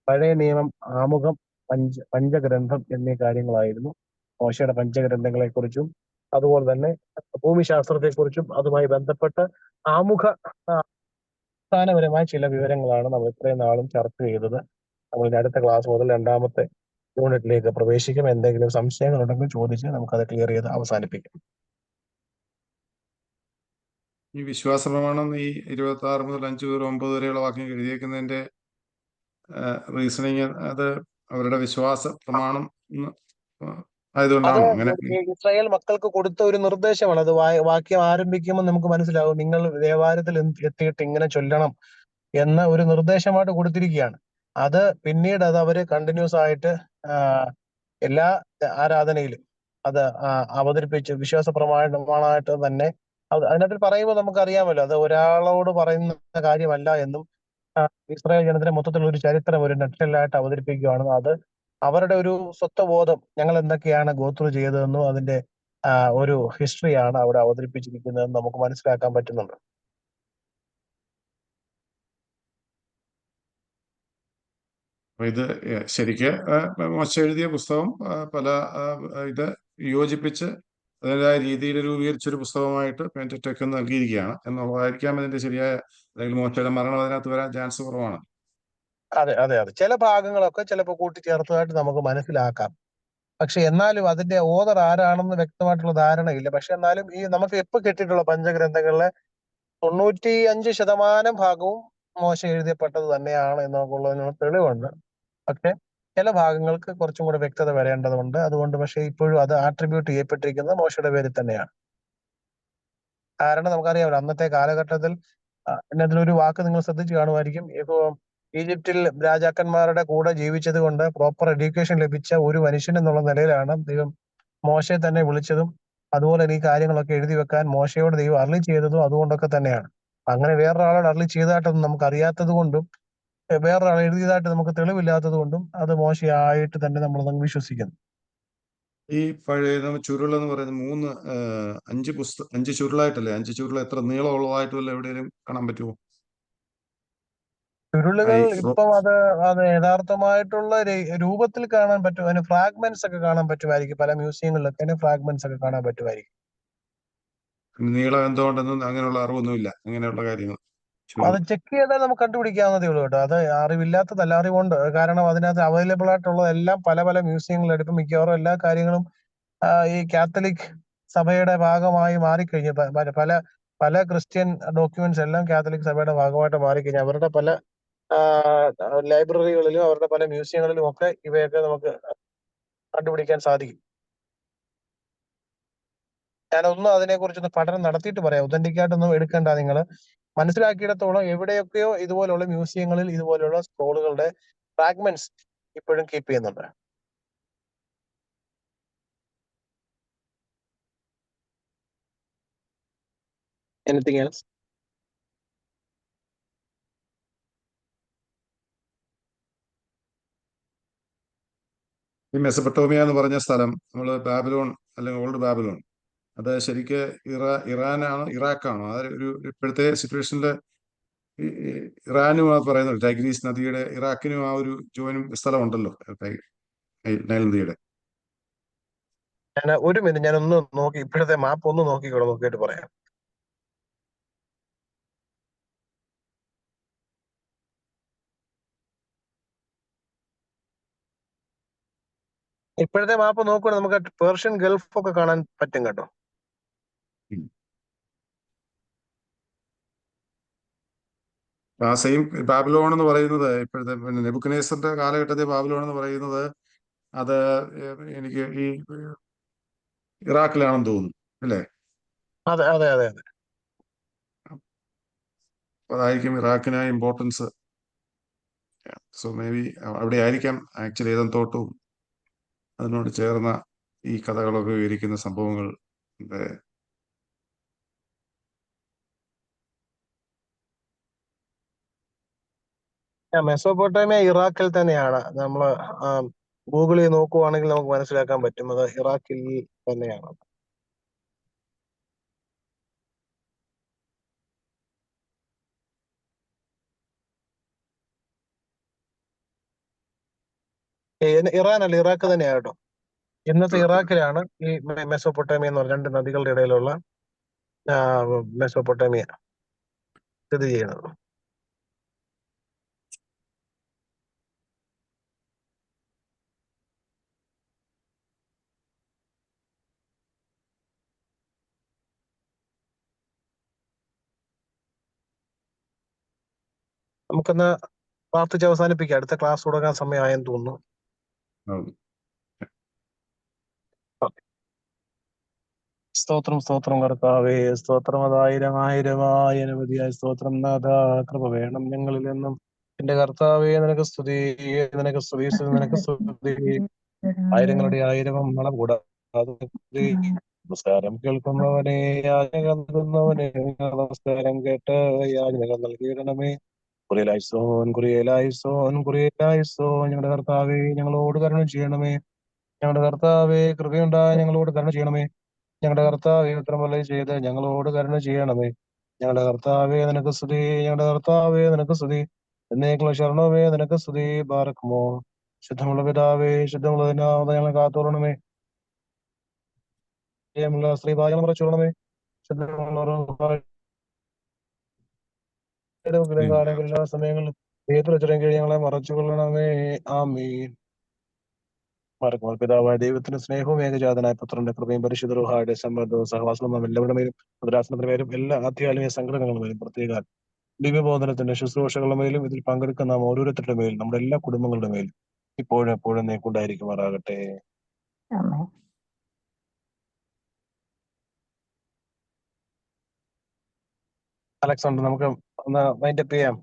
Speaker 3: പഴയ നിയമം ആമുഖം, പഞ്ചഗ്രന്ഥം എന്നീ കാര്യങ്ങളായിരുന്നു. മോശയുടെ പഞ്ചഗ്രന്ഥങ്ങളെ കുറിച്ചും അതുപോലെ തന്നെ ഭൂമിശാസ്ത്രത്തെക്കുറിച്ചും അതുമായി ബന്ധപ്പെട്ട് ആമുഖ അടിസ്ഥാനപരമായ ചില വിവരങ്ങളാണ് നമ്മൾ ഇത്രയും നാളും ചർച്ച ചെയ്തത്. നമ്മൾ അടുത്ത ക്ലാസ് മുതൽ രണ്ടാമത്തെ യൂണിറ്റിലേക്ക് പ്രവേശിക്കും. എന്തെങ്കിലും സംശയങ്ങൾ ഉണ്ടെങ്കിൽ ചോദിച്ച് നമുക്കത് ക്ലിയർ ചെയ്ത് അവസാനിപ്പിക്കാം.
Speaker 1: ഈ വിശ്വാസ പ്രമാണം ഈ 26 മുതൽ 5 മുതൽ 9 വരെയുള്ള വാക്യങ്ങൾ എഴുതിയേക്കുന്നതിന്റെ റീസണിങ് അത് അവരുടെ വിശ്വാസ പ്രമാണം ആയതുകൊണ്ടാണോ അങ്ങനെ?
Speaker 3: ഇസ്രായേൽ മക്കൾക്ക് കൊടുത്ത ഒരു നിർദ്ദേശമാണ്. അത് വാക്യം ആരംഭിക്കുമ്പോൾ നമുക്ക് മനസ്സിലാവും, നിങ്ങൾ ദേവാലയത്തിൽ എത്തിയിട്ട് ഇങ്ങനെ ചൊല്ലണം എന്ന ഒരു നിർദ്ദേശമായിട്ട് കൊടുത്തിരിക്കുകയാണ്. അത് പിന്നീട് അത് അവര് കണ്ടിന്യൂസ് ആയിട്ട് എല്ലാ ആരാധനയിലും അത് അവതരിപ്പിച്ച് വിശ്വാസ പ്രമാണമായിട്ട് തന്നെ അതിനകത്ത് പറയുമ്പോൾ നമുക്കറിയാമല്ലോ, അത് ഒരാളോട് പറയുന്ന കാര്യമല്ല എന്നും ഇസ്രായേൽ ജനത്തിന്റെ മൊത്തത്തിലുള്ള ഒരു ചരിത്രം ഒരു നട്ടെല്ലായിട്ട് അവതരിപ്പിക്കുകയാണെന്നും അത് അവരുടെ ഒരു സ്വത്വബോധം, ഞങ്ങൾ എന്തൊക്കെയാണ് ഗോത്രൂ ചെയ്തതെന്നും അതിന്റെ ഒരു ഹിസ്റ്ററിയാണ് അവിടെ അവതരിപ്പിച്ചിരിക്കുന്നതെന്ന് നമുക്ക് മനസ്സിലാക്കാൻ പറ്റുന്നുണ്ട്.
Speaker 1: ഇത് ശരിക്ക് മോശ എഴുതിയ പുസ്തകം പല ഇത് യോജിപ്പിച്ച് അതിൻ്റെതായ രീതിയിൽ രൂപീകരിച്ചൊരു പുസ്തകമായിട്ട് പെന്ററ്റെക്ക് നൽകിയിരിക്കുകയാണ് എന്നുള്ളതായിരിക്കാം ഇതിന്റെ ശരിയായ, അല്ലെങ്കിൽ മോശയുടെ മരണം അതിനകത്ത് വരാൻ ചാൻസ് കുറവാണ്.
Speaker 3: അതെ അതെ അതെ, ചില ഭാഗങ്ങളൊക്കെ ചിലപ്പോൾ കൂട്ടിച്ചേർത്തതായിട്ട് നമുക്ക് മനസ്സിലാക്കാം. പക്ഷെ എന്നാലും അതിന്റെ ഓതർ ആരാണെന്ന് വ്യക്തമായിട്ടുള്ള ധാരണയില്ല. പക്ഷെ എന്നാലും ഈ നമുക്ക് എപ്പോ കിട്ടിയിട്ടുള്ള പഞ്ചഗ്രന്ഥങ്ങളിലെ 95% ഭാഗവും മോശ എഴുതിയപ്പെട്ടത് തന്നെയാണ് എന്നൊക്കെയുള്ളതിനുള്ള തെളിവുണ്ട്. പക്ഷെ ചില ഭാഗങ്ങൾക്ക് കുറച്ചും കൂടെ വ്യക്തത വരേണ്ടതുണ്ട്. അതുകൊണ്ട് പക്ഷെ ഇപ്പോഴും അത് ആട്രിബ്യൂട്ട് ചെയ്യപ്പെട്ടിരിക്കുന്നത് മോശയുടെ പേരിൽ തന്നെയാണ്. കാരണം നമുക്കറിയാമല്ലോ, അന്നത്തെ കാലഘട്ടത്തിൽ എന്നതിലൊരു വാക്ക് നിങ്ങൾ ശ്രദ്ധിച്ചു കാണുമായിരിക്കും, ഇപ്പോ ഈജിപ്തിൽ രാജാക്കന്മാരുടെ കൂടെ ജീവിച്ചത് കൊണ്ട് പ്രോപ്പർ എഡ്യൂക്കേഷൻ ലഭിച്ച ഒരു മനുഷ്യൻ എന്നുള്ള നിലയിലാണ് ദൈവം മോശയെ തന്നെ വിളിച്ചതും അതുപോലെ ഈ കാര്യങ്ങളൊക്കെ എഴുതി വെക്കാൻ മോശയോട് ദൈവം അരുളി ചെയ്തതും അതുകൊണ്ടൊക്കെ തന്നെയാണ്. അങ്ങനെ വേറൊരാളോട് അരുളി ചെയ്തതായിട്ടൊന്നും നമുക്ക് അറിയാത്തത് കൊണ്ടും വേറൊരാൾ എഴുതിയതായിട്ട് നമുക്ക് തെളിവില്ലാത്തത് കൊണ്ടും അത് മോശയായിട്ട് തന്നെ നമ്മൾ വിശ്വസിക്കുന്നു.
Speaker 1: ഈ പഴയ ചുരുൾ എന്ന് പറയുന്നത് 5 ചുരുളായിട്ടല്ലേ? 5 ചുരുൾ എത്ര നീളമുള്ളതായിട്ടുമല്ല എവിടെയെങ്കിലും കാണാൻ പറ്റുമോ?
Speaker 3: ചുരുളുകൾ ഇപ്പം അത് യഥാർത്ഥമായിട്ടുള്ള രൂപത്തിൽ കാണാൻ പറ്റും. അതിന് ഫ്രാഗ്മെന്റ്സ് ഒക്കെ കാണാൻ പറ്റുമായിരിക്കും. പല മ്യൂസിയങ്ങളിലൊക്കെ അതിന് ഫ്രാഗ്മെന്റ്സ് ഒക്കെ കാണാൻ പറ്റുമായിരിക്കും.
Speaker 1: നീളം എന്തുകൊണ്ടെന്നും അങ്ങനെയുള്ള അറിവൊന്നുമില്ല, അങ്ങനെയുള്ള കാര്യങ്ങൾ
Speaker 3: അത് ചെക്ക് ചെയ്താൽ നമുക്ക് കണ്ടുപിടിക്കാവുന്നതേ ഉള്ളൂ കേട്ടോ. അത് അറിവില്ലാത്തതല്ല, അറിവുണ്ട്. കാരണം അതിനകത്ത് അവൈലബിൾ ആയിട്ടുള്ളതെല്ലാം പല പല മ്യൂസിയങ്ങളിലെടുക്കും. മിക്കവാറും എല്ലാ കാര്യങ്ങളും ഈ കാത്തലിക് സഭയുടെ ഭാഗമായി മാറിക്കഴിഞ്ഞു. പല പല ക്രിസ്ത്യൻ ഡോക്യുമെന്റ്സ് എല്ലാം കാത്തലിക് സഭയുടെ ഭാഗമായിട്ട് മാറിക്കഴിഞ്ഞു. അവരുടെ പല ലൈബ്രറികളിലും അവരുടെ പല മ്യൂസിയങ്ങളിലും ഒക്കെ ഇവയൊക്കെ നമുക്ക് കണ്ടുപിടിക്കാൻ സാധിക്കും. ഞാനൊന്നും അതിനെക്കുറിച്ചൊന്ന് പഠനം നടത്തിയിട്ട് പറയാം. ഒതന്റിക്കായിട്ടൊന്നും എടുക്കണ്ട. നിങ്ങൾ മനസ്സിലാക്കിയിടത്തോളം എവിടെയൊക്കെയോ ഇതുപോലുള്ള മ്യൂസിയങ്ങളിൽ ഇതുപോലുള്ള സ്ക്രോളുകളുടെ ഫ്രാഗ്മെന്റ്സ് ഇപ്പോഴും കീപ്പ് ചെയ്യുന്നുണ്ട്. Anything else?
Speaker 1: ഈ മെസപ്പൊട്ടോമിയ എന്ന് പറഞ്ഞ സ്ഥലം നമ്മൾ ബാബിലോൺ അല്ലെങ്കിൽ ഓൾഡ് ബാബിലോൺ, അത് ശരിക്ക് ഇറാനാണോ ഇറാഖാണോ? അത് ഇപ്പോഴത്തെ സിറ്റുവേഷനിൽ ഇറാനും പറയുന്നുണ്ട്, ടൈഗ്രീസ് നദിയുടെ ഇറാഖിനും ആ ഒരു ജോയിനിങ് സ്ഥലമുണ്ടല്ലോ നൈൽ നദിയുടെ.
Speaker 3: ഒരു മിനിറ്റ്, ഞാനൊന്ന് നോക്കി ഇപ്പോഴത്തെ മാപ്പ് ഒന്ന് നോക്കിയിട്ട് പറയാം. ഇപ്പോഴത്തെ മാപ്പ് നോക്കുകയാണെങ്കിൽ നമുക്ക് പേർഷ്യൻ ഗൾഫ് ഒക്കെ കാണാൻ പറ്റും കേട്ടോ.
Speaker 1: ആ സെയിം ബാബിലോൺ എന്ന് പറയുന്നത് ഇപ്പോഴത്തെ നെബുക്കദ്നേസറിന്റെ കാലഘട്ടത്തെ ബാബിലോൺ എന്ന് പറയുന്നത് അത് എനിക്ക് ഈ ഇറാഖിലാണെന്ന് തോന്നുന്നു, അല്ലേ?
Speaker 3: അതെ അതെ അതെ അതെ,
Speaker 1: അതായിരിക്കും ഇറാഖിന് ഇമ്പോർട്ടൻസ്. സോ മേ ബി അവിടെ ആയിരിക്കാം ആക്ച്വലി ഏതൻ തോട്ടവും അതിനോട് ചേർന്ന ഈ കഥകളൊക്കെ വിവരിക്കുന്ന സംഭവങ്ങൾ
Speaker 3: മെസോപ്പൊട്ടേമിയ ഇറാഖിൽ തന്നെയാണ്. നമ്മൾ ഗൂഗിളിൽ നോക്കുവാണെങ്കിൽ നമുക്ക് മനസ്സിലാക്കാൻ പറ്റും അത് ഇറാഖിൽ തന്നെയാണ്. ഇറാൻ അല്ല, ഇറാഖ് തന്നെയാണ് കേട്ടോ. ഇന്നത്തെ ഇറാഖിലാണ് ഈ മെസോപ്പൊട്ടേമിയ എന്ന് പറഞ്ഞ രണ്ട് നദികളുടെ ഇടയിലുള്ള മെസോപ്പൊട്ടേമിയ സ്ഥിതി ചെയ്യുന്നത്. നമുക്കെന്നാ പ്രാർത്ഥിച്ച് അവസാനിപ്പിക്കാം. അടുത്ത ക്ലാസ് തുടങ്ങാൻ സമയമായെന്ന് തോന്നുന്നു. സ്തോത്രം സ്തോത്രം കർത്താവേ, സ്തോത്രം. അതായിരമായ അനവധിയായ സ്തോത്രം നാഥ. കൃപ വേണം ഞങ്ങളിൽ നിന്നും. എന്റെ കർത്താവേ, നിനക്ക് സ്തുതി, നിനക്ക് സ്തുതി, നിനക്ക് സ്തുതി. ആയിരങ്ങളുടെ ആയിരം മണം കൂടാതെ നമസ്കാരം കേൾക്കുന്നവനെ, യാചന നൽകുന്നവനെ, നമസ്കാരം കേട്ട് യാചനകൾ നൽകിയിടണമേ. കുറിയലായിസോൻ, കുറിയലായിസോൻ, കുറിയലായിസോൻ. ഞങ്ങളുടെ കർത്താവേ, ഞങ്ങളോട് കരുണ ചെയ്യണമേ. ഞങ്ങളുടെ കർത്താവേ, കൃപയുണ്ടായ ഞങ്ങളോട് കരുണ ചെയ്യണമേ. ഞങ്ങളുടെ കർത്താവേ, ഉത്തരമല്ല ചെയ്ത് ഞങ്ങളോട് കരുണ ചെയ്യണമേ. ഞങ്ങളുടെ കർത്താവേ, നിനക്ക് സ്തുതി. ഞങ്ങളുടെ കർത്താവേ, നിനക്ക് സ്തുതി. എന്നേക്കുള്ള ശരണമേ, നിനക്ക് സ്തുതി. ബാറക്കുമോ. ശുദ്ധമുള്ള പിതാവേ, ശുദ്ധമുള്ളതിനാമത് ഞങ്ങളെ കാത്തോളണമേ. ജയമുള്ള ശ്രീഭാജനം മറച്ചോളണമേ. ശുദ്ധമുള്ള എല്ലാ സമയങ്ങളിലും ഏതൊരുത്തരം കഴിഞ്ഞ് ഞങ്ങളെ മറച്ചുകൊള്ളണമേ. ആമീൻ. മറക്കുമ്പോൾ പിതാവായ ദൈവത്തിന്റെ സ്നേഹവും ഏകജാതനായ പുത്രന്റെ കൃപയും പരിശുദ്ധ റൂഹായുടെ സമ്മർദ്ദവും സഹവാസവും നാം എല്ലാവരുടെ മേലും മുദ്രാസനത്തിന്റെ പേരും എല്ലാ ആധ്യാത്മിക സംഘടനകളുടെ മേലും പ്രത്യേക ദിവ്യബോധനത്തിന്റെ ശുശ്രൂഷകളുടെ മേലും ഇതിൽ പങ്കെടുക്കുന്ന നാം ഓരോരുത്തരുടെ മേലും നമ്മുടെ എല്ലാ കുടുംബങ്ങളുടെ മേലും ഇപ്പോഴും എപ്പോഴും നീക്കുണ്ടായിരിക്കുമാറാകട്ടെ. അലക്സാണ്ടർ, നമുക്ക് ഒന്ന് വൈൻഡപ്പ് ചെയ്യാം.